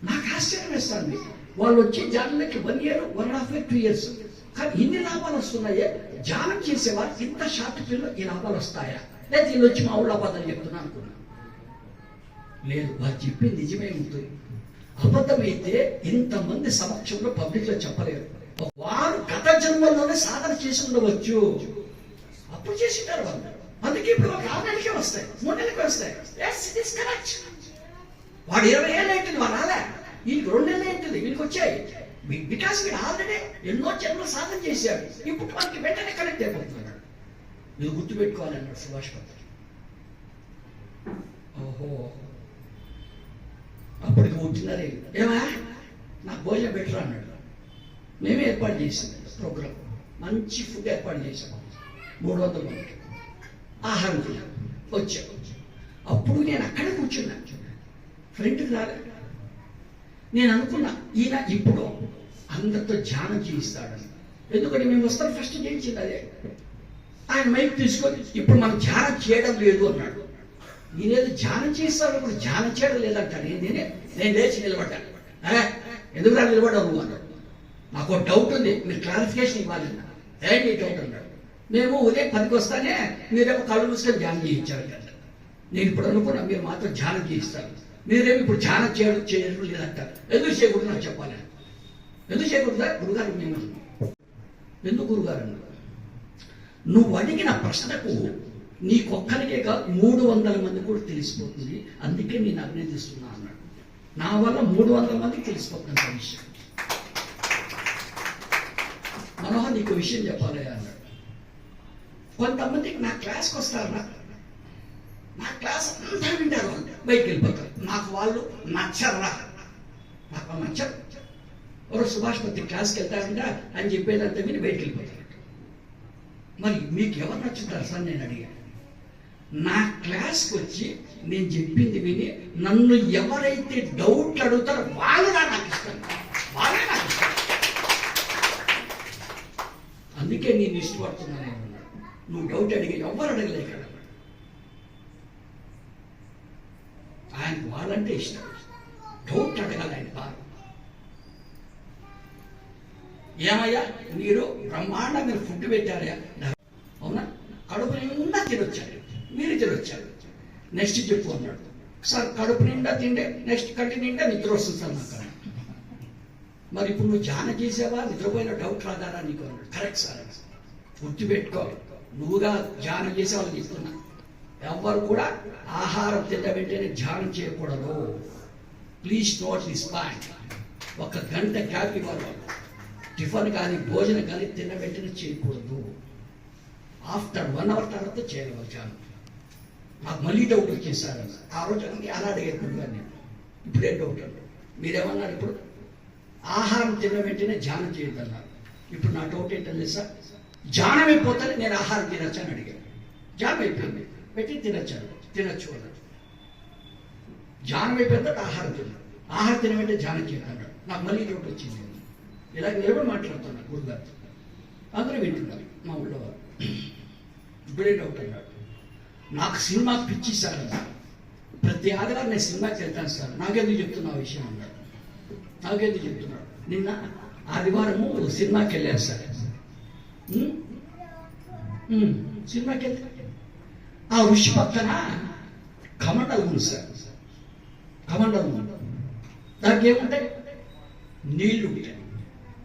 నాకు ఆశ్చర్యం వేస్తుంది. వాళ్ళు వచ్చి ధ్యానంలోకి 1 year, 1.5 year, 2 years, కానీ ఇన్ని లాభాలు వస్తున్నాయే. ధ్యానం చేసేవారు ఇంత షార్ట్ పీరియడ్లో ఈ లాభాలు వస్తాయా, లేదా వీళ్ళు వచ్చి మా ఊళ్ళో అబద్ధాలు చెప్తున్నా అనుకున్నా. లేదు, వాళ్ళు చెప్పింది నిజమే ఉంటుంది. అబద్ధమైతే ఇంతమంది సమక్షంలో పబ్లిక్ లో చెప్పలేరు. వారు గత జన్మల్లోనే సాధన చేసి ఉండవచ్చు, అప్పుడు చేసింటారు వాళ్ళు. అందుకే ఇప్పుడు 6 నెలలకే వస్తాయి, 3 నెలలకే వస్తాయి. వాడు 20 ఏళ్ళు ఏంటిది, వాడు రాలే. వీళ్ళకి 2 నెలలు ఏంటిది, వీళ్ళకి వచ్చాయి. బికాస్ వీడు ఆల్రెడీ ఎన్నో జన్మలు సాధన చేశాడు. ఇప్పుడు మనకి వెంటనే కనెక్ట్ అయిపోతున్నాడు. నువ్వు గుర్తుపెట్టుకోవాలన్నాడు సుభాష్ పత్రి. ఓహో, అప్పటికి ఉంటున్నారే, ఏమా నాకు భోజనం బెటర్ అన్నాడు. మేమే ఏర్పాటు చేసాం ప్రోగ్రామ్, మంచి ఫుడ్ ఏర్పాటు చేసాం. 300 మందికి ఆహారం వచ్చాం. అప్పుడు నేను అక్కడే కూర్చున్నా, ఫ్రెండ్కి రాలే. నేను అనుకున్నా, ఈయన ఇప్పుడు అందరితో ధ్యానం చేయిస్తాడని. ఎందుకంటే మేము వస్తాం ఫస్ట్ చేయించింది అదే. ఆయన మైక్ తీసుకొని ఇప్పుడు మనం ధ్యానం చేయడం లేదు అన్నాడు. నేనేదో ధ్యానం చేస్తాను, ఇప్పుడు ధ్యానం చేయడం లేదంటాను. నేను లేచి నిలబడ్డాను. ఎందుకు రా నిలబడ్డావు నువ్వు అన్నాడు. నాకు డౌట్ ఉంది, మీరు క్లారిఫికేషన్ ఇవ్వాలి. ఏంటి డౌట్ అన్నాడు. మేము ఉదయం 10కి వస్తానే మీరేమో కళ్ళు మూసుకొని ధ్యానం చేయించారు కదా. నేను ఇప్పుడు అనుకున్నా, మీరు మాత్రం ధ్యానం చేయిస్తారు, మీరేమో ఇప్పుడు ధ్యానం చేయడం లేదంటారు. ఎందుకు చేయకూడదు నాకు చెప్పాలి. ఎందుకు చేయకూడదా గురుగారు? మేము ఎందుకు గురుగారు అన్నారు. నువ్వు అడిగిన ప్రశ్నకు నీకొక్కరికే కాదు 300 మంది కూడా తెలిసిపోతుంది, అందుకే నేను అభినందిస్తున్నా అన్నాడు. నా వల్ల 300 మందికి తెలిసిపోతుంది ఆ విషయం. మనోహర్ నీకు విషయం చెప్పాలి అన్నాడు. కొంతమందికి నా క్లాస్కి వస్తారా, నా క్లాస్ అంతా వింటారు, బయటికి వెళ్ళిపోతారు. నాకు వాళ్ళు నచ్చరా, నాకు నచ్చరు. ఎవరో సుభాష్ పత్రి క్లాస్కి వెళ్తారంట అని చెప్పేదంతా విని బయటికి వెళ్ళిపోతారు. మరి మీకు ఎవరు నచ్చుతారు సార్ నేను అడిగాను. నా క్లాస్కి వచ్చి నేను చెప్పింది విని నన్ను ఎవరైతే డౌట్ అడుగుతారో వాళ్ళగా నాకు ఇష్టం, వాళ్ళే నాకు ఇష్టం. అందుకే నేను ఇష్టపడుతున్నాను. నువ్వు డౌట్ అడిగి ఎవరు అడగలేక ఆయనకు వాళ్ళంటే ఇష్టం. డౌట్ అడగాలి ఆయన బాగా. ఏమయ్యా మీరు బ్రహ్మాండంగా ఫుడ్ పెట్టారయ్యా, అవునా? కడుపు నిండా తినొచ్చాడు, మీరు తినొచ్చారు. నెక్స్ట్ చెప్పు అన్నాడు. సార్ కడుపు నిండా తిండే, నెక్స్ట్ కంటి నిండా నిద్ర వస్తుంది సార్ నాకు. మరి ఇప్పుడు నువ్వు ధ్యానం చేసావా, నిద్రపోయిన డౌట్ రాదారా నీకు అన్నాడు. కరెక్ట్ సార్, గుర్తుపెట్టుకో, నువ్వుగా ధ్యానం చేసే వాళ్ళు చెప్తున్నా. ఎవరు కూడా ఆహారం తిన్న వెంటనే ధ్యానం చేయకూడదు. Please note this point. ఒక గంట గ్యాప్ ఇవ్వాలి. టిఫిన్ కానీ భోజనం కానీ తిన్న వెంటనే చేయకూడదు. ఆఫ్టర్ 1 hour తర్వాత చేయగలరు ధ్యానం. నాకు మళ్ళీ డౌట్ వచ్చింది సార్ అన్న. ఆ రోజు అలా అడిగేప్పుడు నేను ఇప్పుడే డౌట్ అన్నాడు. మీరేమన్నారు ఇప్పుడు? ఆహారం తిన్న వెంటనే ధ్యానం చేయొద్దన్నారు. ఇప్పుడు నా డౌట్ ఏంటంటే సార్, ధ్యానం అయిపోతానే నేను ఆహారం తినొచ్చు అని అడిగాను. ధ్యానం అయిపోయింది, పెట్టి తినొచ్చు అన్నాడు. ధ్యానం అయిపోయిన తర్వాత ఆహారం తిన్నాడు. ఆహారం తిన వెంటనే ధ్యానం చేయొద్దన్నాడు. నాకు మళ్ళీ డౌట్ వచ్చింది. ఇలాగ నిలబడి మాట్లాడుతున్నాను గురుగారితో, అందరూ వింటున్నారు మా ఊళ్ళో వారు. ఇప్పుడే డౌట్ అన్నాడు. నాకు సినిమా పిచ్చి సార్ అన్నాడు. ప్రతి ఆదివారం నేను సినిమాకి వెళ్తాను సార్, నాకెందుకు చెప్తున్నా విషయం అన్నాడు. నాకెందుకు చెప్తున్నాడు? నిన్న ఆదివారము సినిమాకి వెళ్ళాను సార్. సినిమాకి వెళ్తే ఆ ఋషి పక్కన కమండలం ఉంది సార్. కమండలం ఉంది, దానికి ఏముంటాయి? నీళ్లు ఉంటాయి,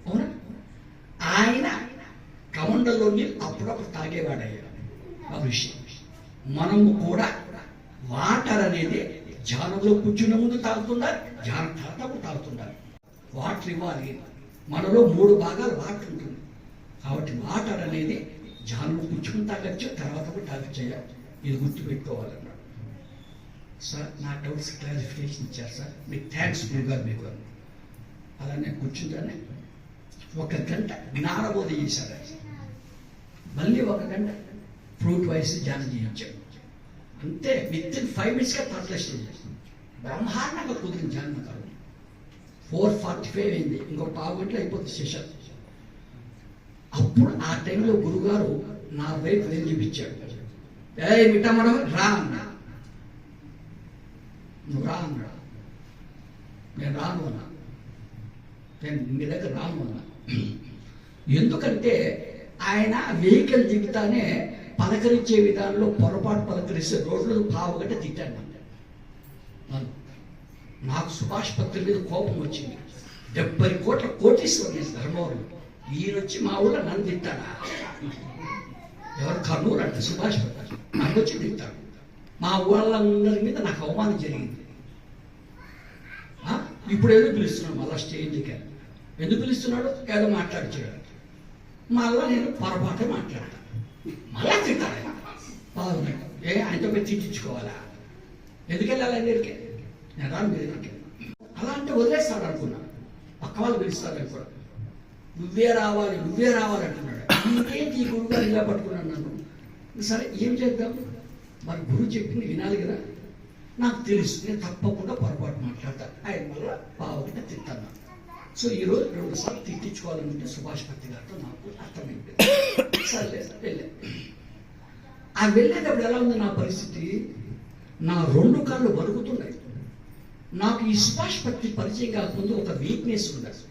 అవునా? ఆయన కమండలో నీళ్ళు అప్పుడప్పుడు తాగేవాడయ్యాడు ఆ ఋషి. మనము కూడా వాటర్ అనేది ధ్యానంలో కూర్చున్న ముందు తాగుతున్నారు, ధ్యానం తర్వాత తాగుతున్నారు. వాటర్ ఇవ్వాలి. మనలో 3 భాగాలు వాటర్ ఉంటుంది. కాబట్టి వాటర్ అనేది ధ్యానంలో కూర్చుని తాగచ్చు, తర్వాత కూడా తాగచ్చు. ఇది గుర్తుపెట్టుకోవాలన్నాడు. సార్ నా డౌట్స్ క్లారిఫికేషన్ ఇచ్చారు సార్, మీకు థ్యాంక్స్ గురుగారు మీకు. అలా నేను కూర్చుంటానే 1 గంట జ్ఞానబోధ చేశారు. మళ్ళీ 1 గంట ఫ్రూట్ వైస్ ధ్యానం చేయించాడు. అంతే, విత్-ఇన్ 5 minutesగా ట్రాన్స్లేషన్ చేస్తాం. బ్రహ్మాండంగా కుదిరిన ధ్యానం కాదు. 4:45 అయింది, ఇంకో 1/2 గంటలో అయిపోతుంది సెషన్. అప్పుడు ఆ టైంలో గురుగారు నా వైపు వెళ్ళి చూపించాడు. మిట్టమడం రా అన్నా. నువ్వు రా అన్నాడు. నేను రాను అన్నా. నేను మీ దగ్గర రాను అన్నా. ఎందుకంటే ఆయన వెహికల్ దిగుతానే పలకరించే విధానంలో పొరపాటు పలకరిస్తే రోడ్లు 1/2 గంట తిట్టాను. నాకు సుభాష్ పత్రి మీద కోపం వచ్చింది. 70 కోట్ల కోటీశ్వరుడు ధర్మవరం. ఈయన వచ్చి మా ఊళ్ళో నన్ను తిట్టాడా? ఎవరు? కర్నూలు అంటే సుభాష్ పత్రి నాకు వచ్చి తిట్టాడు. మా ఊళ్ళందరి మీద నాకు అవమానం జరిగింది. ఇప్పుడు ఏదో పిలుస్తున్నాడు మళ్ళా స్టేజ్కి. ఎందుకు పిలుస్తున్నాడు? ఏదో మాట్లాడుతున్నాడు. మళ్ళా నేను పొరపాటు మాట్లాడతాను, మళ్ళా తింటాను. బాగున్నాడు. ఆయనతో పోయి తిట్టించుకోవాలా? ఎందుకు వెళ్ళాలి దగ్గరికి? నేను రాను మీ దగ్గరికి. అలా అంటే వదిలేస్తాడు అనుకున్నాను. పక్క వాళ్ళు పిలుస్తాడు అనుకోవడం. నువ్వే రావాలి అంటున్నాడు. ఇంకేంటి ఈ గురువు గారు ఇలా పట్టుకున్నాను నన్ను. సరే ఏం చేద్దాం మరి? గురువు చెప్పింది వినాలి కదా. నాకు తెలుసు నేను తప్పకుండా పొరపాటు మాట్లాడతాను. ఆయన వల్ల బాగా తింటాను. సో ఈరోజు 2 సార్లు తిట్టించుకోవాలంటే సుభాష్ పత్రి గారితో నాకు అర్థమైంది. సరే వెళ్ళా. ఆ వెళ్ళేటప్పుడు ఎలా ఉంది నా పరిస్థితి? నా 2 కాళ్ళు వణుకుతున్నాయి. నాకు ఈ సుభాష్ పత్రి పరిచయం కాకముందు ఒక వీక్నెస్ ఉండదు,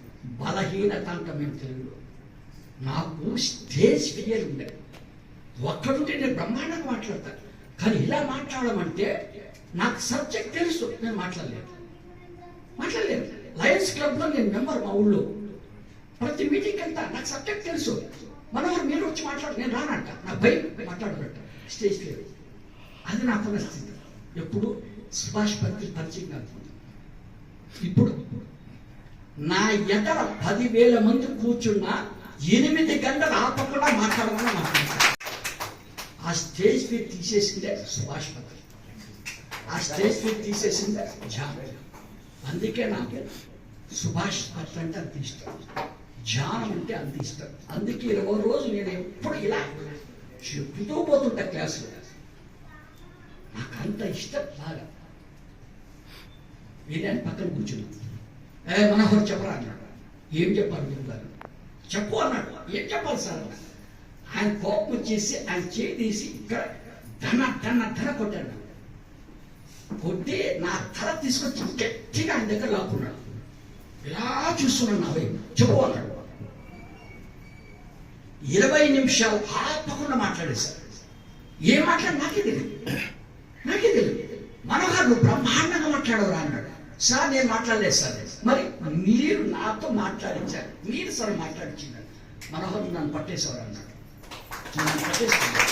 బలహీనత అంటాం మేము తెలుగులో. నాకు స్టేజ్ ఫియర్ ఉండేది. ఒక్కడుంటే నేను బ్రహ్మాండంగా మాట్లాడతాను, కానీ ఇలా మాట్లాడమంటే నాకు సబ్జెక్ట్ తెలుసు, నేను మాట్లాడలేదు. లయన్స్ క్లబ్లో నేను మెంబర్. మా ఊళ్ళో ప్రతి మీటింగ్ వెళ్తా, నాకు సబ్జెక్ట్ తెలుసు. మనవారు మీరు వచ్చి మాట్లాడు, నేను రానంట. నాకు భయం మాట్లాడబట్ట, స్టేజ్ ఫియర్. అది నా పరిస్థితి. ఎప్పుడు సుభాష్ పత్రి పరిచయం కాకుండా. ఇప్పుడు నా ఎదర 10,000 మంది కూర్చున్నా 8 గంటలు ఆపకుండా మాట్లాడమని మాట్లాడతాను. ఆ స్టేజ్ ఫియర్ తీసేసిందే సుభాష్ పత్రి, ఆ స్టేజ్ ఫియర్ తీసేసిందే ధ్యానం. అందుకే నాకు సుభాష్ పత్రి అంటే అంత ఇష్టం, ధ్యానం అంటే అంత ఇష్టం. అందుకే 20 రోజులు నేను ఎప్పుడు ఇలా చెప్పుతూ పోతుంటా క్లాసులో. నాకు అంత ఇష్టం బాగా. నేను పక్కన కూర్చున్నాను. మనోహర్ చెప్పరా అన్నాడు. ఏం చెప్పాలి గురుగారు? చెప్పు అన్నాడు. ఏం చెప్పాలి సార్ అన్నాడు. ఆయన కోపం వచ్చేసి ఆయన చేయి తీసి ఇక్కడ ధన కొట్టాడు. కొట్టి నా తల తీసుకొచ్చి గట్టిగా ఆయన దగ్గర లాక్కున్నాడు. ఇలా చూస్తున్నాడు నా వైపు. చెప్పు అన్నాడు. 20 నిమిషాలు ఆపకుండా మాట్లాడేశారు. ఏం మాట్లాడి నాకే తెలియదు. మనోహర్ నువ్వు బ్రహ్మాండంగా మాట్లాడవరా అన్నాడు. సార్ నేను మాట్లాడలేదు సార్. మరి మీరు నాతో మాట్లాడించారు, మీరు సార్ మాట్లాడించారు. మనోహర్ నన్ను పట్టేసేవారు అన్నాడు. నన్ను పట్టేసుకున్నాడు.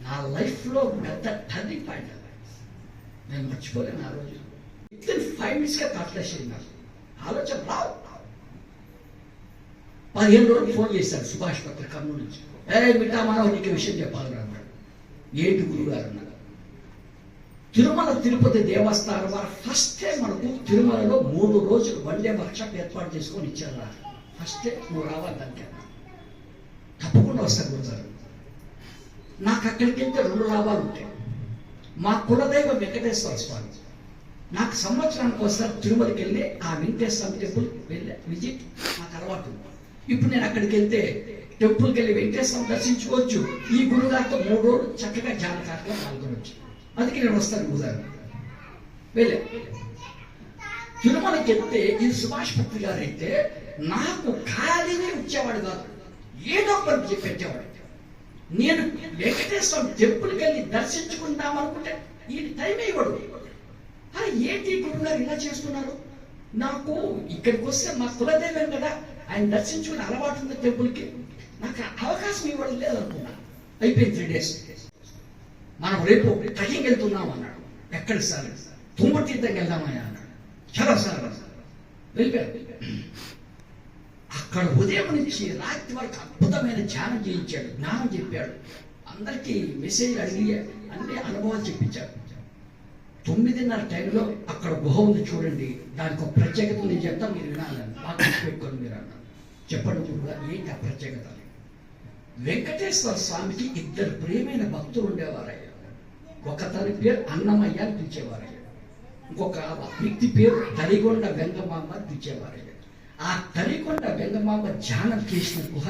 నా లైఫ్లో పెద్ద టర్నింగ్ పాయింట్ అది. నేను మర్చిపోలేను ఆ రోజు. విత్ 5 minutesగా కాట్లేసేది నాకు. ఆలోచన రావు. 15 రోజులు ఫోన్ చేశారు సుభాష్ పత్ర కర్నూలు నుంచి. బిడ్డా మనోహర్ నీకు విషయం చెప్పాలని అన్నాడు. ఏంటి గురుగారు అన్నాడు. తిరుమల తిరుపతి దేవస్థానం వారు ఫస్ట్ టైం మనకు తిరుమలలో 3 రోజులు 1 day వర్క్షాప్ ఏర్పాటు చేసుకొని ఇచ్చారు. ఫస్ట్ టైం నువ్వు రావాలంటే తప్పకుండా వస్తాను గురుగారు. నాకు అక్కడికి వెళ్తే 2 లాభాలు ఉంటాయి. మా కులదైవం వెంకటేశ్వర స్వామి. నాకు సంవత్సరానికి ఒకసారి తిరుమలకి వెళ్ళి ఆ వెంకటేశ్వర టెంపుల్ వెళ్ళే విజిట్ నాకు అలవాటు. ఇప్పుడు నేను అక్కడికి వెళ్తే టెంపుల్కి వెళ్ళి వెంకటేశ్వరం దర్శించుకోవచ్చు. ఈ గురుగారితో 3 రోజులు చక్కగా ధ్యాన కార్యక్రమం పాల్గొనవచ్చు. అందుకే నేను వస్తాను గురుగారు. వెళ్ళే తిరుమలకి వెళ్తే ఈ సుభాష్ పత్రి గారు అయితే నాకు ఖాళీనే వచ్చేవాడు కాదు, ఏదో ఒకటి పెట్టేవాడు. నేను వెంకటేశ్వర టెంపుల్కి వెళ్ళి దర్శించుకుంటామనుకుంటే ఈయన టైం ఇవ్వడు. అరే ఏంటి గురుగారు ఇలా చేస్తున్నారు? నాకు ఇక్కడికి వస్తే మా కులదైవం కదా, ఆయన దర్శించుకునే అలవాటు ఉంది టెంపుల్కి, నాకు అవకాశం ఇవ్వడం లేదనుకున్నా. అయిపోయింది 3 days. మనం రేపు ట్రెక్కింగ్ వెళ్తున్నాం అన్నాడు. ఎక్కడ సార్? తుమ్మడి తీర్థంకి వెళ్దామని అన్నాడు. చాలా సార్ వెళ్ళిపోయాడు. అక్కడ ఉదయం నుంచి రాత్రి వరకు అద్భుతమైన ధ్యానం చేయించాడు, జ్ఞానం చెప్పాడు. అందరికీ మెసేజ్ అడిగి అన్ని అనుభవాలు చెప్పించాడు. 9:30 టైంలో అక్కడ గుహ ఉంది చూడండి, దానికి ఒక ప్రత్యేకత నేను చెప్తా, మీరు వినాలని బాగా పెట్టుకొని మీరు అన్నాడు. చెప్పండి గురుగా ఏంటి ఆ ప్రత్యేకత? వెంకటేశ్వర స్వామికి 2 ప్రియమైన భక్తులు ఉండేవారయ్యా. ఒక తన పేరు అన్నమయ్య అని పిలిచేవారయ్యా, ఇంకొక వ్యక్తి పేరు తరిగొండ వెంగమాంబ అని పిలిచేవారయ్యా. ఆ తరిగొండ వెంగమాంబ ధ్యానం చేసిన గుహ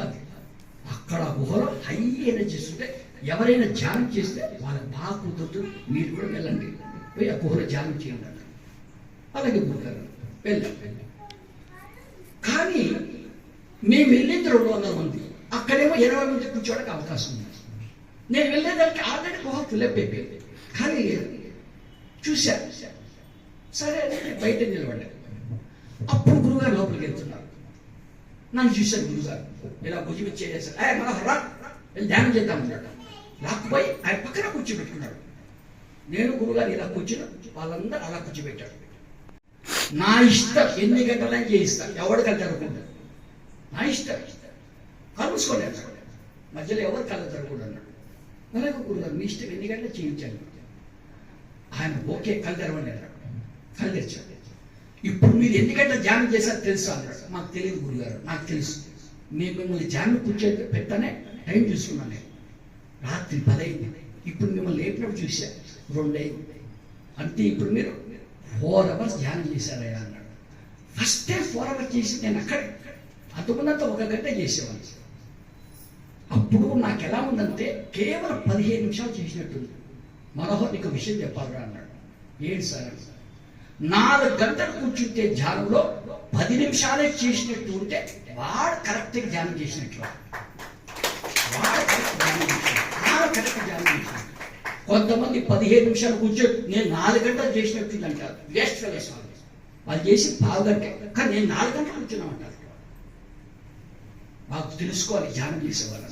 అక్కడ గుహలో హై ఎనర్జీస్ ఉంటే ఎవరైనా ధ్యానం చేస్తే వాళ్ళకి బాగా కుదురుతుంది. మీరు కూడా వెళ్ళండి, పోయి ఆ గుహలో ధ్యానం చేయండి అన్నారు. అలాగే గురుగారు వెళ్ళాం. కానీ మేము వెళ్ళింది 200 మంది, అక్కడేమో 20 మంది కూర్చోడానికి అవకాశం ఉంది. నేను వెళ్ళేదానికి ఆల్రెడీ గుహ ఫిల్అప్ అయిపోయింది, కానీ లేదు. చూశాను. సరే బయట నిలబడ్డాను. అప్పుడు గురుగారు లోపలికి వెళ్తున్నారు. నన్ను చూశాను. గురుగారు ఇలా భుజం చేశారు. మనోహర్ రా వెళ్ళి ధ్యానం చేద్దామన్నాడు. లాక్కుపోయి ఆయన పక్కన కూర్చోబెట్టుకున్నాడు. నేను గురుగారు ఇలా కూర్చుని వాళ్ళందరూ అలా కూర్చోబెట్టాడు. నా ఇష్టం ఎన్ని గంటలని చేయిస్తాను, ఎవరికి జరగకుండా నా ఇష్టం. కలుసుకోండి అన్నాడు. మధ్యలో ఎవరు కళ్ళ జరగకూడదు అన్నాడు. అలాగే గురుగారు మీ ఇష్టం ఎన్ని గంటలు చేయించాను. ఆయన ఓకే కళ్ళు తెరవండి అన్నాడు. కళ్ళు తెరిచాడు. ఇప్పుడు మీరు ఎన్ని గంటలు ధ్యానం చేశారో తెలుసు అన్నాడు. మాకు తెలియదు గురుగారు, నాకు తెలుసు. నేను మిమ్మల్ని ధ్యానం కూర్చో పెట్టానే టైం చూసుకున్నాను. నేను రాత్రి 10 అయింది. ఇప్పుడు మిమ్మల్ని లేపినప్పుడు చూసా 2 అయింది. అంటే ఇప్పుడు మీరు 4 hours ధ్యానం చేశారయ్యా అన్నాడు. ఫస్ట్ టైం 4 hours చేసి నేను అక్కడే, అంతకున్నంత 1 గంట చేసేవాళ్ళు. అప్పుడు నాకు ఎలా ఉందంటే కేవలం 15 నిమిషాలు చేసినట్టుంది. మనోహర్ నీకు విషయం చెప్పాలరా అన్నాడు. ఏంటి సార్? 4 గంటలు కూర్చుంటే ధ్యానంలో 10 నిమిషాలే చేసినట్టు ఉంటే వాడు కరెక్ట్గా ధ్యానం చేసినట్లు. కొంతమంది 15 నిమిషాలు కూర్చొని నేను 4 గంటలు చేసినట్టు అంటారు. వేస్ట్ ఫెలోస్ వాళ్ళు చేసి 1/2 గంట, కానీ నేను 4 గంటలు కూర్చున్నామంటారు. మాకు తెలుసుకోవాలి ధ్యానం చేసేవాళ్ళు.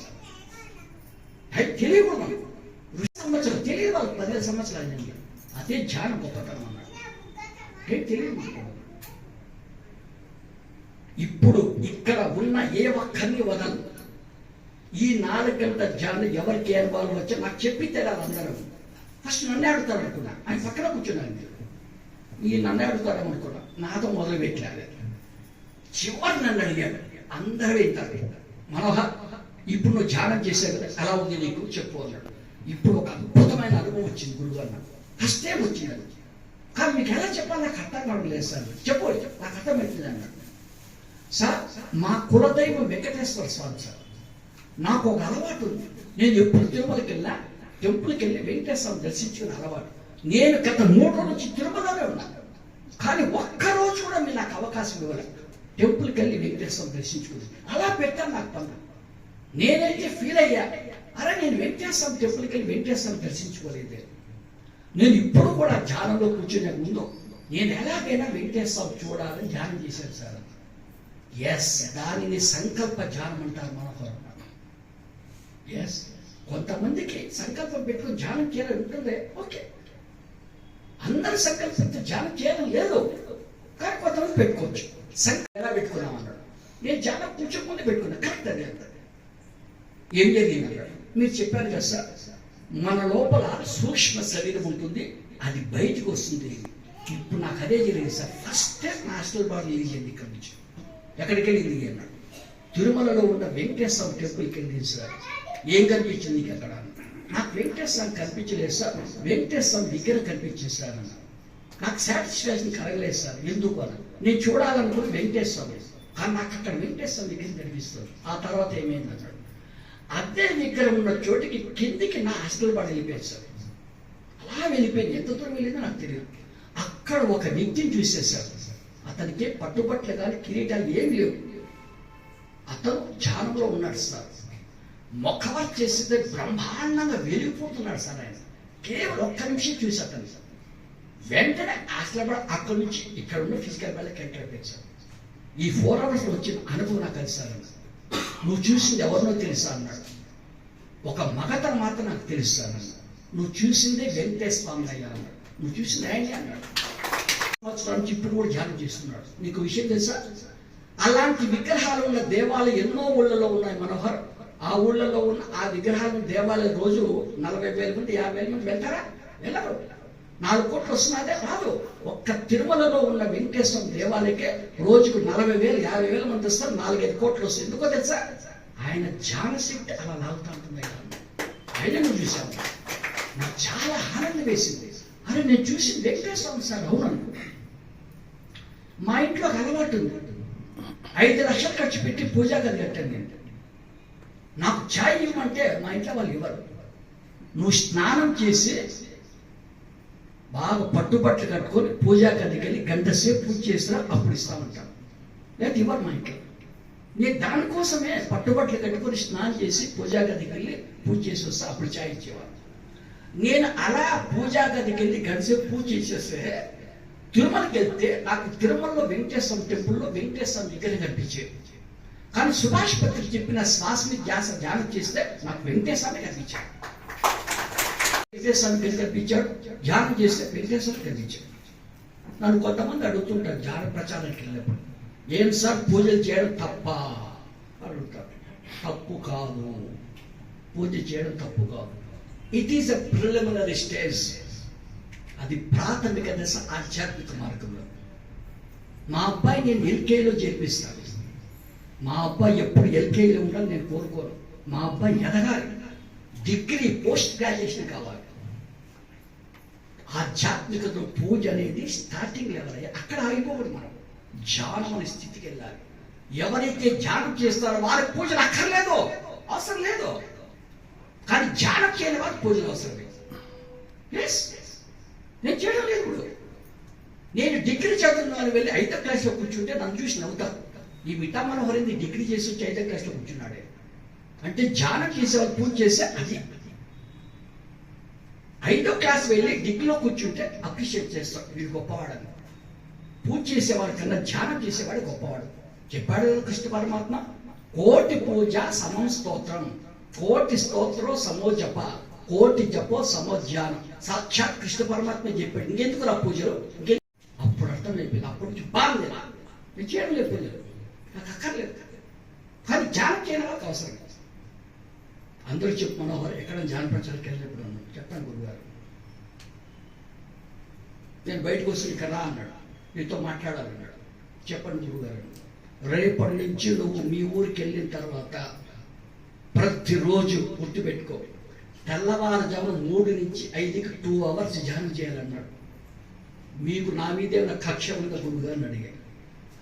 తెలియకూడదు. 2 సంవత్సరాలు తెలియదు వాళ్ళు, 10 సంవత్సరాలు అయింది. అదే ధ్యానం గొప్పతనం అన్నాడు. తెలియదు. ఇప్పుడు ఇక్కడ ఉన్న ఏ ఒక్కరిని వదలు. ఈ 4 గంటల ధ్యానం ఎవరికి అనుభవం వచ్చా నాకు చెప్పి తెరాలి. అందరూ ఫస్ట్ నన్నే అడుగుతారు అనుకున్నా. ఆయన పక్కన కూర్చున్నాను. ఈ నన్నే అడుగుతారు అనుకున్నా. నాతో మొదలు పెట్టారు. చివరి నన్ను అడిగాడు. అందరూ వింటారు. మనోహర్ ఇప్పుడు నువ్వు ధ్యానం చేసావు కదా, ఎలా ఉంది నీకు చెప్పు అన్నాడు. ఇప్పుడు ఒక అద్భుతమైన అనుభవం వచ్చింది గురుగారు నాకు. ఫస్ట్ టైం వచ్చింది అది. కానీ మీకు ఎలా చెప్పాలి నాకు అర్థం కావడం లేదు సార్. చెప్పు నాకు అర్థమవుతుంది అన్నాడు. సార్ మా కులదైవం వెంకటేశ్వర స్వామి సార్. నాకు ఒక అలవాటు ఉంది. నేను ఎప్పుడు తిరుమలకి వెళ్ళా టెంపుల్కి వెళ్ళి వెంకటేశ్వరం దర్శించుకునే అలవాటు. నేను గత 3 రోజుల నుంచి తిరుమలనే ఉన్నాను. కానీ ఒక్కరోజు కూడా మీరు నాకు అవకాశం ఇవ్వలేదు టెంపుల్కి వెళ్ళి వెంకటేశ్వరం దర్శించుకుని. అలా పెట్టాను నాకు పనులు. నేనైతే ఫీల్ అయ్యా, అరే నేను వెంకటేశ్వరం టెంపుల్కి వెళ్ళి వెంకటేశ్వరం దర్శించుకోలేదే. నేను ఇప్పుడు కూడా ధ్యానంలో కూర్చునే ముందు నేను ఎలాగైనా వెంకటేశ్వరం చూడాలని ధ్యానం చేశాను సార్. ఎస్, దానిని సంకల్ప ధ్యానం అంటారు మనోహరం. ఎస్, కొంతమందికి సంకల్పం పెట్టుకుని ధ్యానం చేయాలని ఉంటుంది. ఓకే, అందరు సంకల్పంతో ధ్యానం చేయడం లేదు, కానీ కొంతమంది పెట్టుకోవచ్చు. సంకల్పం ఎలా పెట్టుకున్నాం అన్నాడు. నేను ధ్యానం కూర్చోకుండా పెట్టుకున్నా. కరెక్ట్ అది అంటాడు. ఏం జరిగింది అన్నాడు. మీరు చెప్పారు కదా సార్, మన లోపల సూక్ష్మ శరీరం ఉంటుంది, అది బయటకు వస్తుంది. ఇప్పుడు నాకు అదే జరిగింది sir. First time national body వెళ్ళింది ఇక్కడి నుంచి. ఎక్కడికి వెళ్ళింది అన్నాడు. తిరుమలలో ఉన్న వెంకటేశ్వర టెంపుల్కి వెళ్ళింది సార్. ఏం కనిపించింది నీకు అక్కడ? నాకు వెంకటేశ్వరం కనిపించలేదు సార్, వెంకటేశ్వరం దగ్గర కనిపించింది సార్ అన్న. నాకు సాటిస్ఫాక్షన్ కలగలేదు సార్. ఎందుకు అన్న, నేను చూడాలనుకుని వెంకటేశ్వరం, కానీ నాకు అక్కడ వెంకటేశ్వరం దగ్గర కనిపిస్తుంది. ఆ తర్వాత ఏమైంది అన్నాడు. అదే విగ్రహం ఉన్న చోటికి కిందికి నా హాస్టల్ బాడీ వెళ్ళిపోయాడు సార్. అలా వెళ్ళిపోయింది. ఎంత దూరం వెళ్ళిందో నాకు తెలియదు. అక్కడ ఒక వ్యక్తిని చూసేశారు. అతనికి పట్టుబట్టలు కానీ కిరీటాలు ఏమి లేవు. అతను ధ్యానంలో ఉన్నాడు సార్. ముఖం చేస్తే బ్రహ్మాండంగా వెలిగిపోతున్నాడు సార్. ఆయన కేవలం 1 నిమిషం చూసి అతను సార్ వెంటనే హాస్టల్ బాడీ అక్కడి నుంచి ఇక్కడ ఉన్న ఫిజికల్ బాడీకి ఎంటర్ అయిపోయింది సార్. ఈ 4 అవర్స్లో వచ్చిన అనుభవం నాకు అది సార్. నువ్వు చూసింది ఎవరినో తెలుసా అన్నాడు. ఒక మగతను మాత్రం నాకు తెలుస్తానన్నాడు. నువ్వు చూసిందే వెంకటేశ్వర స్వామి అయ్యా అన్నాడు. నువ్వు చూసింది ఆయనే అన్నాడు. సంవత్సరానికి ఇప్పుడు కూడా ధ్యానం చేస్తున్నాడు. నీకు విషయం తెలుసా, అలాంటి విగ్రహాలు ఉన్న దేవాలయం ఎన్నో ఊళ్ళలో ఉన్నాయి మనోహర్. ఆ ఊళ్ళలో ఉన్న ఆ విగ్రహాలను దేవాలయం రోజు 40,000 మంది 50,000 మంది వెళ్తారా? వెళ్ళరు. 4 కోట్లు వస్తున్నదే రాదు. ఒక్క తిరుమలలో ఉన్న వెంకటేశ్వర దేవాలయకే రోజుకు 40,000 50,000 మంది వస్తారు. 4-5 కోట్లు వస్తుంది. ఎందుకో తెలుసా, ఆయన ధ్యాన శక్తి అలా లాగుతూ ఉంటుంది. ఆయనను చూశాను, నాకు చాలా ఆనందం వేసింది. అరే నేను చూసింది వెంకటేశ్వరం సార్. అవునను. మా ఇంట్లో ఒక అలవాటు ఉంది. 5 లక్షలు ఖర్చు పెట్టి పూజా గది కట్టాను నేను. నాకు ఛాయ్ ఇవ్వమంటే మా ఇంట్లో వాళ్ళు ఇవ్వరు. నువ్వు స్నానం చేసి బాగా పట్టుబట్టలు కట్టుకొని పూజా గదికి వెళ్ళి 1 గంట సేపు పూజ చేసినా అప్పుడు ఇస్తామంటాను. లేదా ఇవ్వరు మా ఇంట్లో. నేను దానికోసమే పట్టుబట్టలు కట్టుకొని స్నానం చేసి పూజా గదికి వెళ్ళి పూజ చేసి వస్తా, అప్పుడు ఛాయ్ ఇచ్చేవాడు. నేను అలా పూజా గదికి వెళ్ళి 1 గంట సేపు పూజ చేసేస్తే తిరుమలకి వెళ్తే నాకు తిరుమలలో వెంకటేశ్వర టెంపుల్లో వెంకటేశ్వర విగ్రహం కనిపించేది. కానీ సుభాష్ పత్రిక చెప్పిన శ్వాస మీద ధ్యానం చేస్తే నాకు వెంకటేశ్వర కనిపించాడు. వెంకటేశ్వర కనిపించాడు. ధ్యానం చేస్తే వెంకటేశ్వర కనిపించాడు. నన్ను కొంతమంది అడుగుతుంటారు ధ్యాన ప్రచారానికి వెళ్ళినప్పుడు, ఏం సార్ పూజలు చేయడం తప్ప అడుగుతారు. తప్పు కాదు, పూజ చేయడం తప్పు కాదు. It is a preliminary stage. అది ప్రాథమిక దశ ఆధ్యాత్మిక మార్గంలో. మా అబ్బాయి నేను ఎల్కేలో చేర్పిస్తాను. మా అబ్బాయి ఎప్పుడు ఎల్కేలో ఉండాలని నేను కోరుకోను. మా అబ్బాయి ఎదగాలి, డిగ్రీ పోస్ట్ గ్రాడ్యుయేషన్ కావాలి. ఆధ్యాత్మికత పూజ అనేది స్టార్టింగ్ లెవెల్. అక్కడ ఆగిపోకూడదు. మనం ధ్యానం అనే స్థితికి వెళ్ళాలి. ఎవరైతే ధ్యానం చేస్తారో వారికి పూజలు అక్కర్లేదు, అవసరం లేదు. కానీ ధ్యానం చేయని వారికి పూజలు అవసరం లేదు. నేను చేయడం లేదు. ఇప్పుడు నేను డిగ్రీ చదువుతున్నాను వెళ్ళి 5వ క్లాస్లో కూర్చుంటే నన్ను చూసి నవ్వుతారు. ఈ మిఠా మనోహరింది డిగ్రీ చేసి వచ్చి 5వ క్లాస్లో కూర్చున్నాడే అంటే ధ్యానం చేసేవాళ్ళు పూజ చేస్తే అది 5వ క్లాస్ వెళ్ళి డిగ్రీలో కూర్చుంటే అప్రిషియేట్ చేస్తాం, వీడు గొప్పవాడని. పూజ చేసేవాడు కన్నా ధ్యానం చేసేవాడు గొప్పవాడు. చెప్పాడు కృష్ణ పరమాత్మ, 1,000,000 పూజ సమం స్తోత్రం, 1,000,000 స్తోత్రం సమో జప, 1,000,000 జపో సమో ధ్యానం. సాక్షాత్ కృష్ణ పరమాత్మ చెప్పాడు. ఇంకెందుకు రా పూజలు? అప్పుడు అర్థం అయిపోయింది. అప్పుడు నుంచి బాగుంది. నేను చేయడం లేదు పూజలు, నాకు అక్కర్లేదు. కానీ ధ్యానం చేయడం వాళ్ళకి అవసరం. అందరూ చెప్పు మనోహర్, ఎక్కడ ధ్యాన ప్రచారానికి వెళ్ళినప్పుడు అన్నాడు. చెప్తాను గురుగారు, నేను బయటకు వస్తే ఇక్కడ రా అన్నాడు, నీతో మాట్లాడాలన్నాడు. చెప్పండి గురుగారు, రేపటి నుంచి నువ్వు మీ ఊరికి వెళ్ళిన తర్వాత ప్రతిరోజు గుర్తుపెట్టుకో, తెల్లవారుజామున 3 నుంచి 5కి 2 అవర్స్ ధ్యానం చేయాలన్నాడు. మీకు నా మీద ఏమైనా కక్ష ఉందా గురువు గారిని అడిగాడు.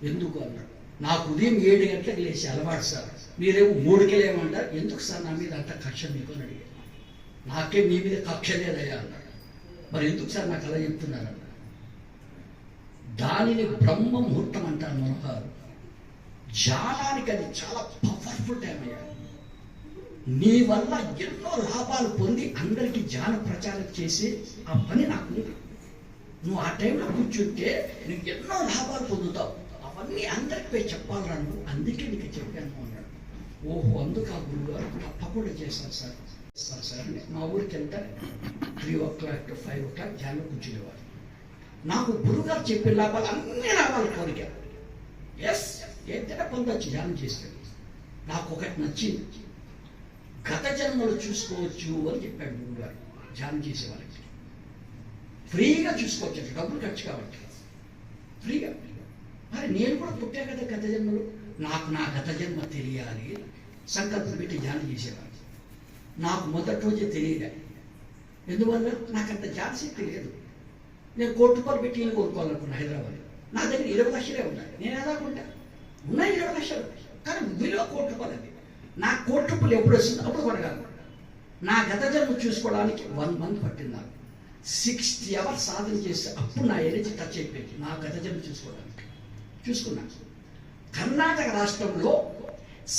ఎందుకు అన్నాడు. నాకు ఉదయం 7 గంటలకు లేచి అలవాటు సార్, మీరేమో 3కి లేమంటారు, ఎందుకు సార్ నా మీద అంత కక్ష మీకు అని అడిగాడు. నాకే మీ మీద కక్ష లేదయ్యా అన్నాడు. మరి ఎందుకు సార్ నాకు అలా చెప్తున్నారన్నాడు. దానిని బ్రహ్మ ముహూర్తం అంటారు మనోహర్. ధ్యానానికి అది చాలా పవర్ఫుల్ టైం అయ్యా. నీ వల్ల ఎన్నో లాభాలు పొంది అందరికీ ధ్యాన ప్రచారం చేసి ఆ పని నాకు ఉంది. నువ్వు ఆ టైంలో కూర్చుంటే నువ్వు ఎన్నో లాభాలు పొందుతావు. అవన్నీ అందరికి పోయి చెప్పాలరా నువ్వు, అందుకే నీకు చెప్పాను అన్నాడు. ఓహో, అందుకు ఆ గురువు గారు తప్పకుండా చేశాను సార్. సార్ మా ఊరికి వెళ్తే 3 o'clock to 5 o'clock ధ్యానం కూర్చునేవారు. నాకు గురువుగారు చెప్పిన లాభాలు అన్నీ రావాలి కోరిక. ఎస్, ఏదైనా పొందొచ్చు ధ్యానం చేస్తే. నాకు ఒకటి నచ్చింది, గత జన్మలు చూసుకోవచ్చు అని చెప్పాడు గురువుగారు. ధ్యానం చేసే వాళ్ళకి ఫ్రీగా చూసుకోవచ్చు, డబ్బులు ఖర్చు కావచ్చు, ఫ్రీగా. మరి నేను కూడా పుట్టా కదా గత జన్మలు, నాకు నా గత జన్మ తెలియాలి సంకల్పం పెట్టి ధ్యానం చేసేవాళ్ళు. నాకు మొదటి రోజే తెలియదు. ఎందువల్ల నాకు అంత ఝాన్సీ తెలియదు. నేను 1 కోటి రూపాయలు పెట్టి ఇల్లు కొనుక్కోవాలనుకున్నా హైదరాబాద్. నా దగ్గర 20 లక్షలే ఉన్నాయి. నేను ఎలా కొంటా? ఉన్నాయి 20 లక్షలు, కానీ విలువ 1 కోటి రూపాయలు. అది నాకు 1 కోటి రూపాయలు ఎప్పుడు వస్తుందో అప్పుడు కొనగలను. నా గత జన్మ చూసుకోవడానికి 1 month పట్టింది నాకు. 60 hours సాధన చేస్తే అప్పుడు నా ఎనర్జీ టచ్ అయిపోయింది. నా గత జన్మ చూసుకోవడానికి చూసుకున్నాను. కర్ణాటక రాష్ట్రంలో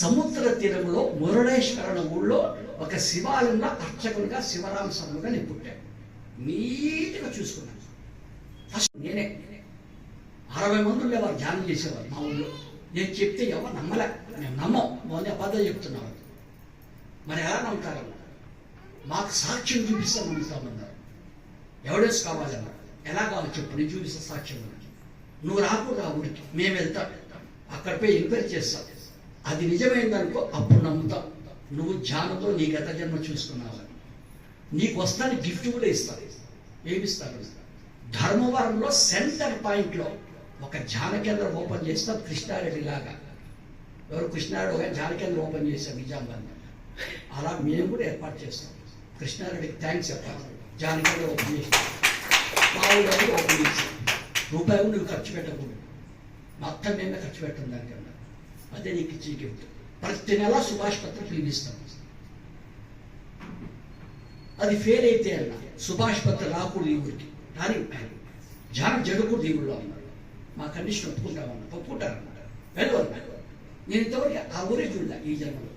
సముద్ర తీరంలో మురుడేశ్వర ఊళ్ళో ఒక శివాలయంలో అర్చకునిగా శివరామ స్వామిగా నేను పుట్టాను. నీట్గా చూసుకున్నాను. ఫస్ట్ నేనే 60 మంది ఉండేవారు ధ్యానం చేసేవారు మా ఊళ్ళో. నేను చెప్తే ఎవరు నమ్మలే. నేను నమ్మం, మొన్న అబద్ధం చెప్తున్నాను. మరి ఎలా నమ్ముతారన్న? మాకు సాక్ష్యం చూపిస్తాను నమ్ముతామన్నారు. ఎవిడెన్స్ కావాలన్నారు. ఎలా కావాలి చెప్పు, నేను చూపిస్తా సాక్ష్యం. నువ్వు రాకూడదు ఆ ఊరికి, మేము వెళ్తాం, అక్కడ పోయి ఎంక్వైరీ చేస్తాం. అది నిజమైందనుకో అప్పుడు నమ్ముతాం నువ్వు ధ్యానంలో నీ గత జన్మ చూసుకున్నావని. నీకు వస్తాను గిఫ్ట్ కూడా ఇస్తారు. ఏమిస్తారు? ధర్మవరంలో సెంటర్ పాయింట్లో ఒక ధ్యాన కేంద్రం ఓపెన్ చేస్తాం, కృష్ణారెడ్డి లాగా. ఎవరు కృష్ణారెడ్డి ఒక ధ్యాన కేంద్రం ఓపెన్ చేశాం నిజామాబాద్. అలా మేము కూడా ఏర్పాటు చేస్తాం. కృష్ణారెడ్డికి థ్యాంక్స్ చెప్పాలి. ధ్యాన కేంద్రం ఓపెన్ చేస్తాం, మా ఊళ్ళో ఓపెన్ చేస్తాం. రూపాయి నువ్వు ఖర్చు పెట్టకూడదు, మొత్తం మేమే ఖర్చు పెట్టం దానికన్నా. అదే నీకు ఇచ్చే గిఫ్ట్. ప్రతి నెల సుభాష్ పత్ర పిలిపిస్తాం. అది ఫెయిల్ అయితే అన్న సుభాష్ పత్ర రాకూడదు ఈ ఊరికి, కానీ ధ్యానం జరగకూడదు ఈ ఊళ్ళో అన్నారు. మా కండిషన్ ఒప్పుకుంటామన్నా, ఒప్పుకుంటారన్నమాట. వెళ్ళవన్నారు. నేను ఇంతవరకు ఆ ఊరే చూడలే ఈ జన్మలో.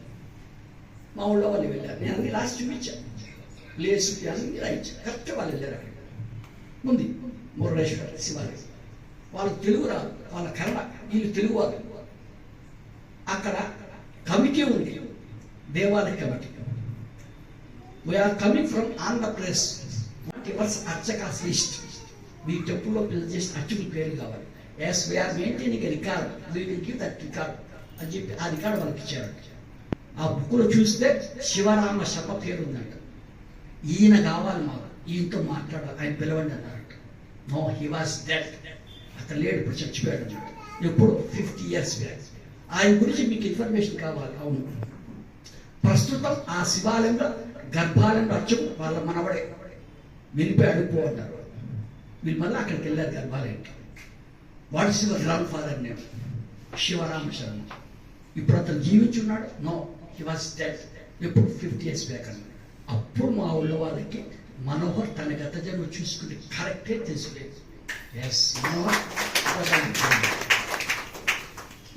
మా ఊళ్ళో వాళ్ళు వెళ్ళారు. నేను అన్ని రాసి చూపించాను, ప్లేస్ అన్ని రాయించాను. కరెక్ట్ వాళ్ళు వెళ్ళారు. అక్కడ ఉంది మురుడేశ్వర శివాలయం. వాళ్ళకి తెలుగు రాదు, వాళ్ళ కన్నడ, వీళ్ళు తెలుగు వాళ్ళు. అక్కడ కమిటీ ఉంది, దేవాలయ committee. We are coming from Andhra Pradesh. అర్చకాస్ list. మీ టెంపుల్లో పిల్లలు చేసిన అర్చకుల పేరు కావాలి. Yes, we are maintaining record, we will give that record అని చెప్పి ఆ రికార్డు వాళ్ళకి ఇచ్చారు. ఆ బుక్లో చూస్తే శివరామ శప పేరు ఉందంట. ఈయన కావాలి మాకు, ఈయనతో మాట్లాడాలి, ఆయన పిలవండి అన్నారట. No, he was dead. అతను లేడు, ఇప్పుడు చచ్చిపోయాడు అన్నాడు. ఎప్పుడు 50 years బ్యాక్. ఆయన గురించి మీకు ఇన్ఫర్మేషన్ కావాలి. అవును, ప్రస్తుతం ఆ శివాలయంలో గర్భాలయంలో అర్చకు వాళ్ళ మనవడే వెళ్ళిపోయి అడుగుపో అన్నారు. వీళ్ళు మళ్ళీ అక్కడికి వెళ్ళారు గర్భాలయంకి. What is your grandfather name? Sivarama Sharma. ఇప్పుడు అతను జీవించున్నాడు? No, he was dead. ఎప్పుడు 50 years బ్యాక్ అన్నాడు. అప్పుడు మా ఊళ్ళో వాళ్ళకి మనోహర్ తన గత జన్మ చూసుకుంటే కరెక్టే తెలుసుకోలేదు. ఎస్, మనోహర్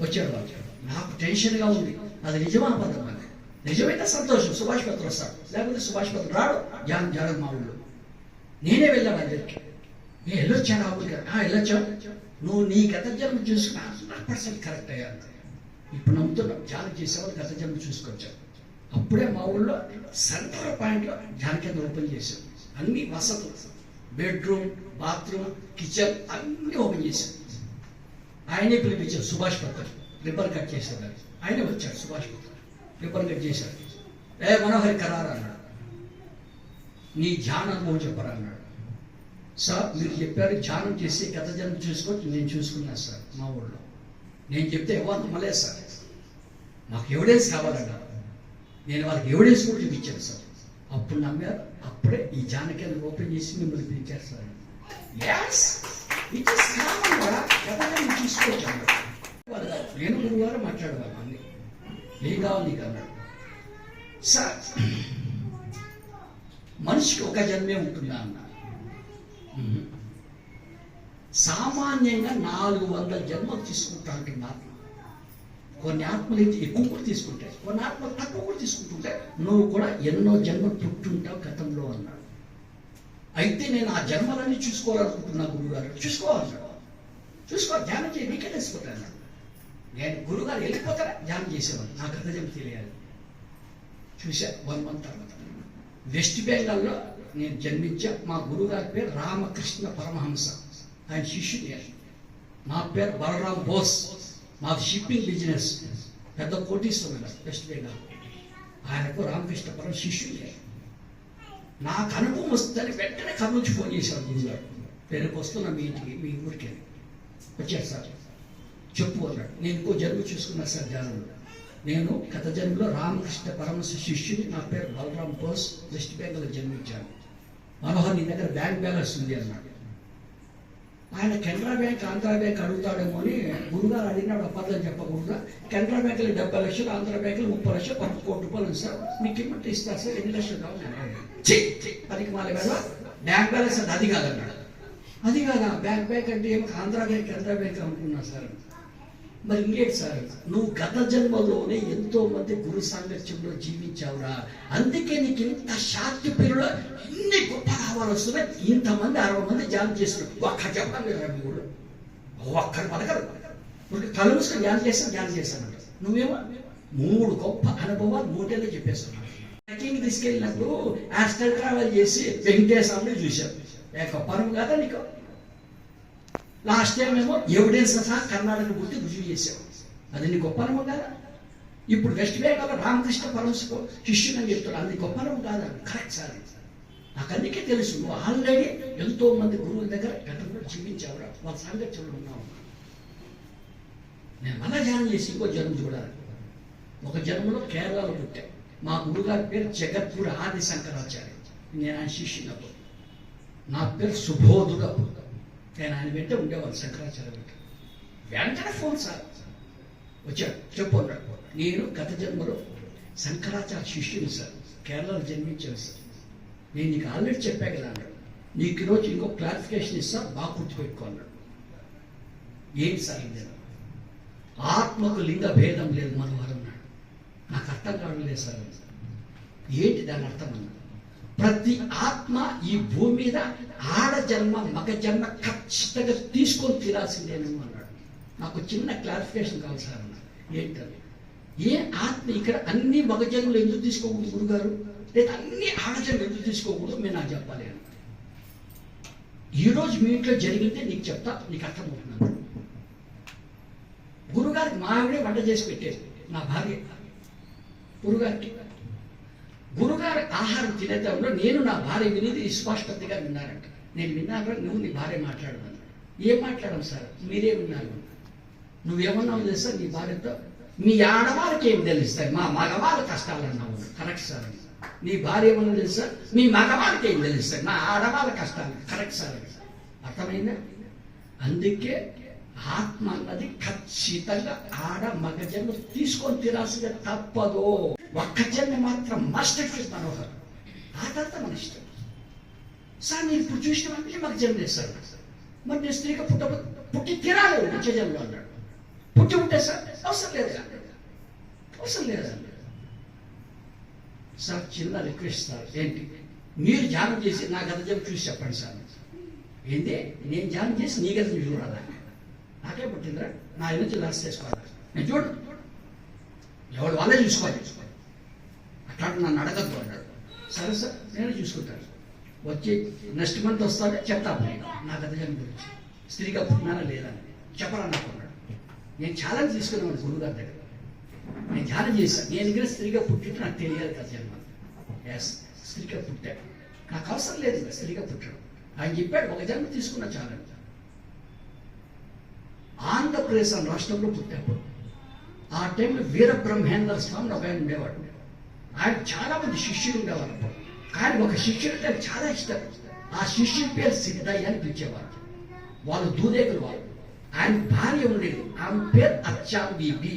వచ్చాడు. నాకు టెన్షన్గా ఉంది, అది నిజమా అబద్ధం. నాకు నిజమైతే సంతోషం, సుభాష్ పత్ర వస్తాడు, లేకపోతే సుభాష్ పత్ర రాడు. ధ్యానం జరగదు మా ఊళ్ళో. నేనే వెళ్ళాను వాళ్ళ దగ్గరికి. నేను వెళ్ళొచ్చాను ఆ ఊరికి. వెళ్ళొచ్చావు, నువ్వు నీ గత జన్మ చూసుకున్నా 100% కరెక్ట్ అయ్యా. ఇప్పుడు నమ్ముతున్నావు, ధ్యానం చేసేవాళ్ళు గత జన్మ చూసుకొచ్చావు. అప్పుడే మా ఊళ్ళో సెంట్రల్ పాయింట్లో ధ్యాన కేంద్రం ఓపెన్ చేశాం. అన్ని వసతులు, బెడ్రూమ్, బాత్రూమ్, కిచెన్ అన్నీ ఓపెన్ చేశాం. ఆయనే పిలిపించారు సుభాష్ పత్ర. రిబ్బన్ కట్ చేశారు. ఆయనే వచ్చాడు సుభాష్ పత్ర, రిబ్బన్ కట్ చేశాడు. మనోహరి ఖరారు అన్నాడు, నీ ధ్యాన అనుభవం చెప్పరా అన్నాడు. సార్, మీరు చెప్పారు ధ్యానం చేసి గత జన్మ చూసుకోవచ్చు. నేను చూసుకున్నాను సార్ మా ఊళ్ళో. నేను చెప్తే ఎవరు నమ్మలేదు సార్. మాకు ఎవిడెన్స్ కావాలన్నారు. నేను వాళ్ళకి ఎవిడెన్స్ కూడా చూపించాను సార్. అప్పుడు నమ్మారు. అప్పుడే ఈ జానకేంద్ర ఓపెన్ చేసి మిమ్మల్ని పిలిచారు sir. Yes it is common కూడా ఎవరైనా తీసుకొచ్చాను. నేను గురువారం మాట్లాడేవాళ్ళు అన్ని ఏం కావాలి నీకు అన్నాడు. సార్ మనిషికి ఒక జన్మే ఉంటుందా అన్న. సామాన్యంగా 400 జన్మలు తీసుకుంటా అంటున్నారు. కొన్ని ఆత్మలు అయితే ఎక్కువ కూడా తీసుకుంటాయి, కొన్ని ఆత్మలు తక్కువ కూడా తీసుకుంటుంటాయి. నువ్వు కూడా ఎన్నో జన్మలు పుట్టుంటావు గతంలో అన్నాడు. అయితే నేను ఆ జన్మలన్నీ చూసుకోవాలనుకుంటున్నా గురుగారు. చూసుకోవాలి, ధ్యానం చేయి, నీకే తెలిసిపోతాను. నేను గురుగారు వెళ్ళిపోతారా ధ్యానం చేసేవాళ్ళు, నా గత జన్మ తెలియాలి. చూసా 1 month తర్వాత వెస్ట్ బెంగాల్లో నేను జన్మించా. మా గురుగారి పేరు రామకృష్ణ పరమహంస, ఆయన శిష్యుడు. నా పేరు బలరామ్ బోస్, మాది షిప్పింగ్ బిజినెస్, పెద్ద కోటీశ్వరుడు వెస్ట్ బెంగాల్. ఆయనకు రామకృష్ణ పరమ శిష్యుడే. నాకు అనుభవం వస్తుందని వెంటనే కర్నూలు ఫోన్ చేశారు గురుగారు. పేరుకు వస్తున్నా మీ ఇంటికి, మీ ఊరికి వచ్చారు సార్. చెప్పు అన్నాడు. నేను ఇంకో జన్మ చూసుకున్నా సార్ ధ్యానంలో. నేను గత జన్మలో రామకృష్ణ పరమహంస శిష్యుని, నా పేరు బలరామ్ బోస్, వెస్ట్ బెంగాల్లో జన్మించాను. మనోహర్ నీ దగ్గర బ్యాంక్ బ్యాలెన్స్ ఉంది అన్నాడు. ఆయన కెనరా బ్యాంక్ ఆంధ్రా బ్యాంక్ అడుగుతాడేమో అని గురుగారు అడిగినాడు. అబద్ధం చెప్పకూడదు. కెనరా బ్యాంకులో 70 లక్షలు, ఆంధ్రా బ్యాంకులో 30 లక్షలు, 10 కోట్ల రూపాయలు ఉంది సార్. మీకు ఇమ్మంటే ఇస్తారు సార్. ఎన్ని లక్షలు కావాలి? పనికి మాల కదా బ్యాంక్ బ్యాలెన్స్ అంటే అది కాదన్నాడు. అది కాదా బ్యాంక్ అంటే ఏమో ఆంధ్రా బ్యాంక్ కెనరా బ్యాంక్ అనుకున్నా సార్. మరి ఇంకేంటి సార్, నువ్వు గత జన్మలోనే ఎంతో మంది గురు సాంగత్యంలో జీవించావురా, అందుకే నీకు ఇంత షార్ట్ పీరియడ్లో ఇన్ని గొప్ప లాభాలు వస్తున్నాయి. ఇంతమంది 60 మంది ధ్యానం చేస్తున్నారు. ఒక్క చెప్పడం లేదా మీరు? ఒక్కరు పలకరు. కళ్ళు మూసుకొని ధ్యానం చేస్తానంట. నువ్వేమో 3 గొప్ప అనుభవాలు 3 ఏళ్ళే చెప్పేస్తున్నావు. ట్రెక్కింగ్ తీసుకెళ్ళినప్పుడు ఆస్ట్రల్ ట్రావెల్ చేసి వెంకటేశ్వరుని చూశావు. గొప్ప అనుభవం కదా నీకు. లాస్ట్ టైం ఏమో ఎవిడెన్స్ సహా కర్ణాటక గుర్తి రుజువు చేశావు. అది నీ గొప్ప అనుభవం కాదా? ఇప్పుడు వెస్ట్ బెంగాల్లో రామకృష్ణ పరమహంస శిష్యుని అని చెప్తాడు. అది గొప్ప అనుభవం కాదా? Correct sir. నాకు అందుకే తెలుసు నువ్వు ఆల్రెడీ ఎంతో మంది గురువుల దగ్గర గతంలో జీవించావురా, వాళ్ళ సాంగత్యంలో ఉన్నావు. నేను మళ్ళా ధ్యానం చేసి ఇంకో జన్మ చూడాలి. ఒక జన్మలో కేరళలో పుట్టా. మా గురుగారి పేరు జగద్గురు ఆది శంకరాచార్య. నేను ఆయన శిష్యునప్పుడు. నా పేరు సుబోధుడు. నేను ఆయన వెంట ఉండేవాళ్ళు, శంకరాచార్య వెంట. వెంటనే ఫోన్ సార్ వచ్చాడు. చెప్పు అన్నాడు. నేను గత జన్మలో శంకరాచార్య శిష్యుని సార్, కేరళలో జన్మించాను సార్. నేను నీకు ఆల్రెడీ చెప్పా కదా అన్నాడు. నీకు ఈరోజు ఇంకో క్లారిఫికేషన్ ఇస్తా, బాగా గుర్తుపెట్టుకో అన్నాడు. ఏంటి సార్ ఇది? ఆత్మకు లింగ భేదం లేదు మనవారు అన్నాడు. నాకు అర్థం కావట్లేదు సార్. ఏంటి దాని అర్థం అన్నాడు. ప్రతి ఆత్మ ఈ భూమి మీద ఆడ జన్మ మగ జన్మ ఖచ్చితంగా తీసుకొని తీరాల్సిందేనేమో అన్నాడు. నాకు చిన్న క్లారిఫికేషన్ కావాలి సార్ అన్నాడు. ఏంటది? ఏ ఆత్మ ఇక్కడ అన్ని మగ జన్మలు ఎందుకు తీసుకోకూడదు గురుగారు, లేదా అన్ని ఆడ జన్మలు ఎందుకు తీసుకోకూడదు మీరు నాకు చెప్పాలి అని. ఈరోజు మీ ఇంట్లో జరిగితే నీకు చెప్తా, నీకు అర్థమవుతున్నాను. గురుగారికి మా ఆవిడే వంట చేసి పెట్టేది, నా భార్య. గురుగారికి గురుగారు ఆహారం తినేటప్పుడు నేను నా భార్య వినేది స్పష్టతగా విన్నారంట. నేను విన్నాను, నువ్వు నీ భార్య మాట్లాడమని. ఏం మాట్లాడము సార్, మీరే విన్నారు. నువ్వేమన్నావు తెలుసా నీ భార్యతో? మీ ఆడవాళ్ళకి ఏం తెలుస్తాయి, మా మగవాళ్ళ కష్టాలు అన్నావు. Correct sir. నీ భార్య ఏమన్నా తెలుసా? మీ మగవాళ్ళకి ఏం తెలుస్తాయి, మా ఆడవాళ్ళ కష్టాలు. Correct sir. అర్థమైందా? అందుకే ఆత్మ అన్నది ఖచ్చితంగా ఆడ మగ జన్మ తీసుకొని తీరాల్సిందే, తప్పదు. ఒక్క జన్మ మాత్రం మస్ట్ మనోహర్, ఆ తర్వాత మన ఇష్టం సార్. నేను ఇప్పుడు చూసినవన్నీ మగ జన్మ చేస్తారు. మరి నేను స్త్రీగా పుట్టి తీరాలి నిత్య జన్మలో అన్నాడు. పుట్టి ఉంటే సార్ అవసరం లేదు, అవసరం లేదా సార్? చిన్న రిక్వెస్ట్ సార్. ఏంటి? మీరు ధ్యానం చేసి నా గత జన్మ చూసి చెప్పండి సార్. ఏంటి? నేను ధ్యానం చేసి నీ గత చూడాలా? నాకే పుట్టిందిరా, నా నుంచి లాస్ట్ చేసుకోవాలి. నేను చూడు, ఎవరు వాళ్ళే చూసుకోవాలి. అట్లా నన్ను అడగద్దు అన్నాడు. సరే సార్ నేను చూసుకుంటాను. వచ్చి నెక్స్ట్ మంత్ వస్తానే చెప్తాను నేను నా గత జన్మ గురించి, స్త్రీగా పుట్టినానా లేదా చెప్పరా నాకు అన్నాడు. నేను ఛాలెంజ్ తీసుకున్నాను గురుగారి దగ్గర. నేను ధ్యానం చేశాను, నేను దగ్గర స్త్రీగా పుట్టింటే నాకు తెలియాలి గత జన్మ. ఎస్, స్త్రీగా పుట్టాడు, నాకు అవసరం లేదు స్త్రీగా పుట్టాడు. ఆయన చెప్పాడు ఒక జన్మ తీసుకున్న ఛాలెంజ్. ఆంధ్రప్రదేశ్ అని రాష్ట్రంలో పుట్టాడు. ఆ టైంలో వీరబ్రహ్మేంద్ర స్వామి ఒక ఆయన ఉండేవాడు. ఆయన చాలా మంది శిష్యులు ఉండేవారు. కానీ ఒక శిష్యుడు అంటే చాలా ఇష్టం. ఆ శిష్యుడి పేరు సిద్ధయ్య అని పిలిచేవారు. వాళ్ళు దూదేకులు వాళ్ళు. ఆయన భార్య ఉండేది, ఆమె పేరు అచ్చాం బీబీ.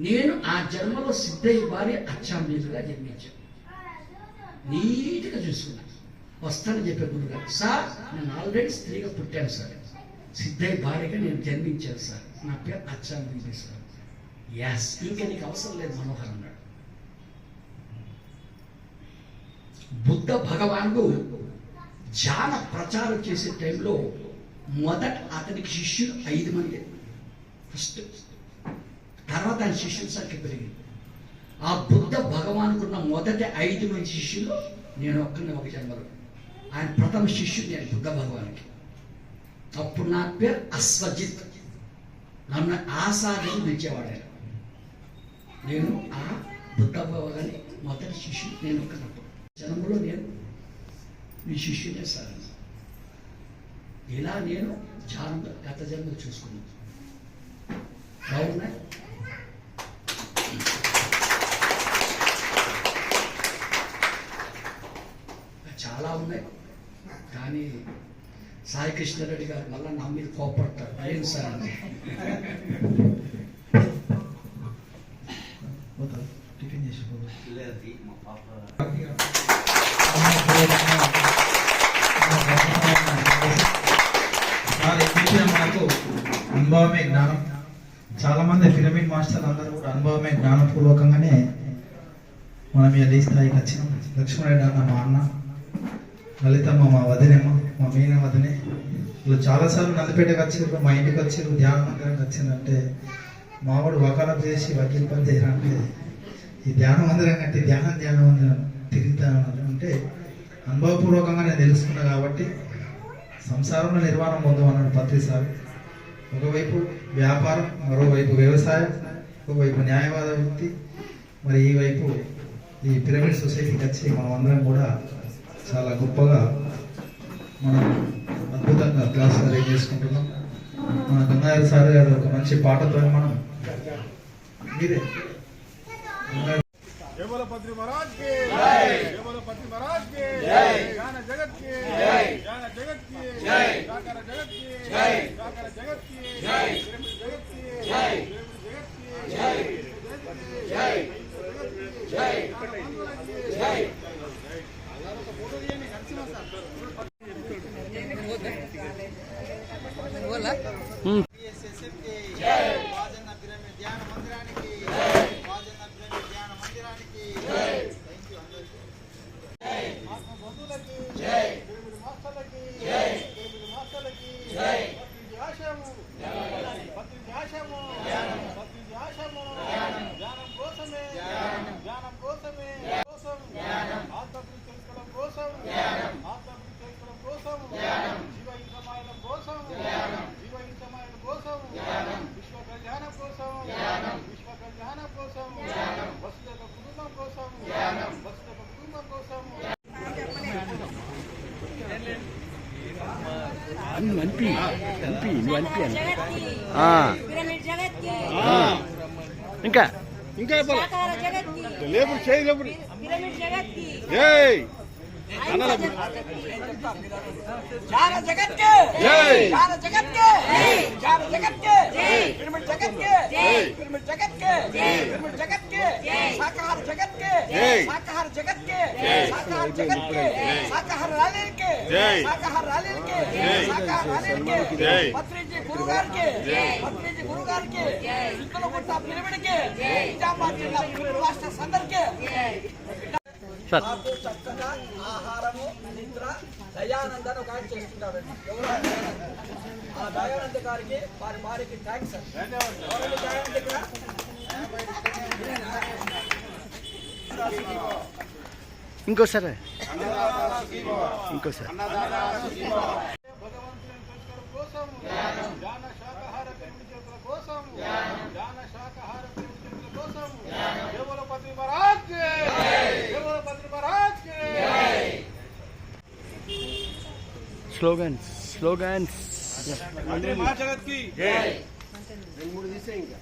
నేను ఆ జన్మలో సిద్ధయ్య భార్య అచ్చాం బీబీగా జన్మించాను. నీట్గా చూసుకున్నాను. వస్తానని చెప్పే గురుగారు, సార్ నేను ఆల్రెడీ స్త్రీగా పుట్టాను సార్, సిద్ధయ్య భార్యగా నేను జన్మించాను సార్, నా పేరు అచ్చాం బీబీ సార్. యాస్, ఇంకా నీకు అవసరం లేదు మనోహర్ అన్నాడు. బుద్ధ భగవానుడు ధ్యాన ప్రచారం చేసే టైంలో మొదట అతనికి శిష్యులు 5 మంది ఫస్ట్. తర్వాత ఆయన శిష్యుల సంఖ్య పెరిగింది. ఆ బుద్ధ భగవానుకున్న మొదటి 5 మంది శిష్యులు నేను ఒక్కరిని ఒక జన్మలో. ఆయన ప్రథమ శిష్యుడు నేను బుద్ధ భగవానికి. అప్పుడు నా పేరు అశ్వజిత్, నన్ను ఆసాదని పిలిచేవాడు ఆయన. నేను ఆ బుద్ధ భగవాని మొదటి శిష్యుడు నేను ఒక్కనప్పుడు. జన్మలో నేను మీ శిష్యుడే సార్. ఇలా నేను గత జన్మలు చూసుకున్నాను. బాగున్నాయి. చాలా ఉన్నాయి, కానీ సాయి కృష్ణారెడ్డి గారు మళ్ళీ నా మీద కోపడతారు. ఏం సార్ అని టిఫిన్ చేసి మనకు అనుభవమే జ్ఞానం. చాలా మంది పిరమిడ్ మాస్టర్లు అందరూ కూడా అనుభవమే జ్ఞానపూర్వకంగానే మనం ఈ స్థాయికి వచ్చినాం. లక్ష్మణరెడ్డి అన్న మా అన్న, లలితమ్మ మా వదినమ్మ, మా మీన వదినే, వీళ్ళు చాలాసార్లు నందిపేటకి వచ్చారు, మా ఇంటికి వచ్చారు, ధ్యాన మందిరానికి వచ్చిందంటే మావాడు వకాలపు చేసి వకీల్ పని చేయాలంటే ఈ ధ్యాన మందిరం కంటే ధ్యాన మందిరం తిరుగుతాను అంటే అనుభవపూర్వకంగా నేను తెలుసుకున్నా. కాబట్టి సంసారంలో నిర్మాణం పొందమన్నాడు ప్రతిసారి. ఒకవైపు వ్యాపారం, మరోవైపు వ్యవసాయం, ఒకవైపు న్యాయవాద వృత్తి, మరి ఈ వైపు ఈ పిరమిడ్ సొసైటీకి వచ్చి మనం అందరం కూడా చాలా గొప్పగా మనం అద్భుతంగా క్లాస్ అరేంజ్ చేసుకుంటున్నాం. మన గంగాధర్ సార్ గారు ఒక మంచి పాటతో మనం మీరే పత్రి మహారాజ్ కి జై, పత్రి మహారాజ్ కి జై, జ్ఞాన జగత్ కి జై, జ్ఞాన జగత్ కి జై, సాకార జగత్ కి జై, సాకార జగత్ కి జై, పిరమిడ్ జగత్ కి జై, పిరమిడ్ జగత్ కి జై, జై జై జై జై. ఇంకా ఇంకా లేబుల్ చేయి, లేబుల్ జై జ్ఞాన జగత్ కే జై, జ్ఞాన జగత్ కే జై, జ్ఞాన జగత్ కే జై, పిరమిడ్ జగత్ కే జై, పిరమిడ్ జగత్ కే జై, పిరమిడ్ జగత్ కే జై, శాకాహార జగత్ కే జై, శాకాహార జగత్ కే జై, శాకాహార జగత్ కే జై, శాకాహార రాలేల్ కే జై, శాకాహార రాలేల్ కే జై, శాకాహార రాలేల్ కే జై, పత్రిజీ గురుగార్ కే జై, పత్రిజీ గురుగార్ కే జై, సిద్ధలగుట్ట పిరమిడ్ కే జై, నిజామాబాద్ జిల్లా పిరమిడ్ మాస్టర్స్ అందరికీ మాకు చక్కగా ఆహారము, నిద్ర, దయానందన్ ఒక ఆయన చేస్తుంటారండి. ఆ దయానంద గారికి వారి భార్యకి థ్యాంక్స్ సార్. ఎవరండి దయానంద ఇక్కడ? ఇంకోసారి ఇంకోసారి భగవంతుని కోసం జ్ఞాన శాకాహార పిరమిడ్ కోసం, జ్ఞాన శాకాహార పిరమిడ్ కోసం కేవల పత్రి మహారాజ్ కి కేవల పత్రి మహారాజ్ కి స్లోగన్స్ పత్రి మహాజగత్ కి జై. 2 3 తీసే ఇంకా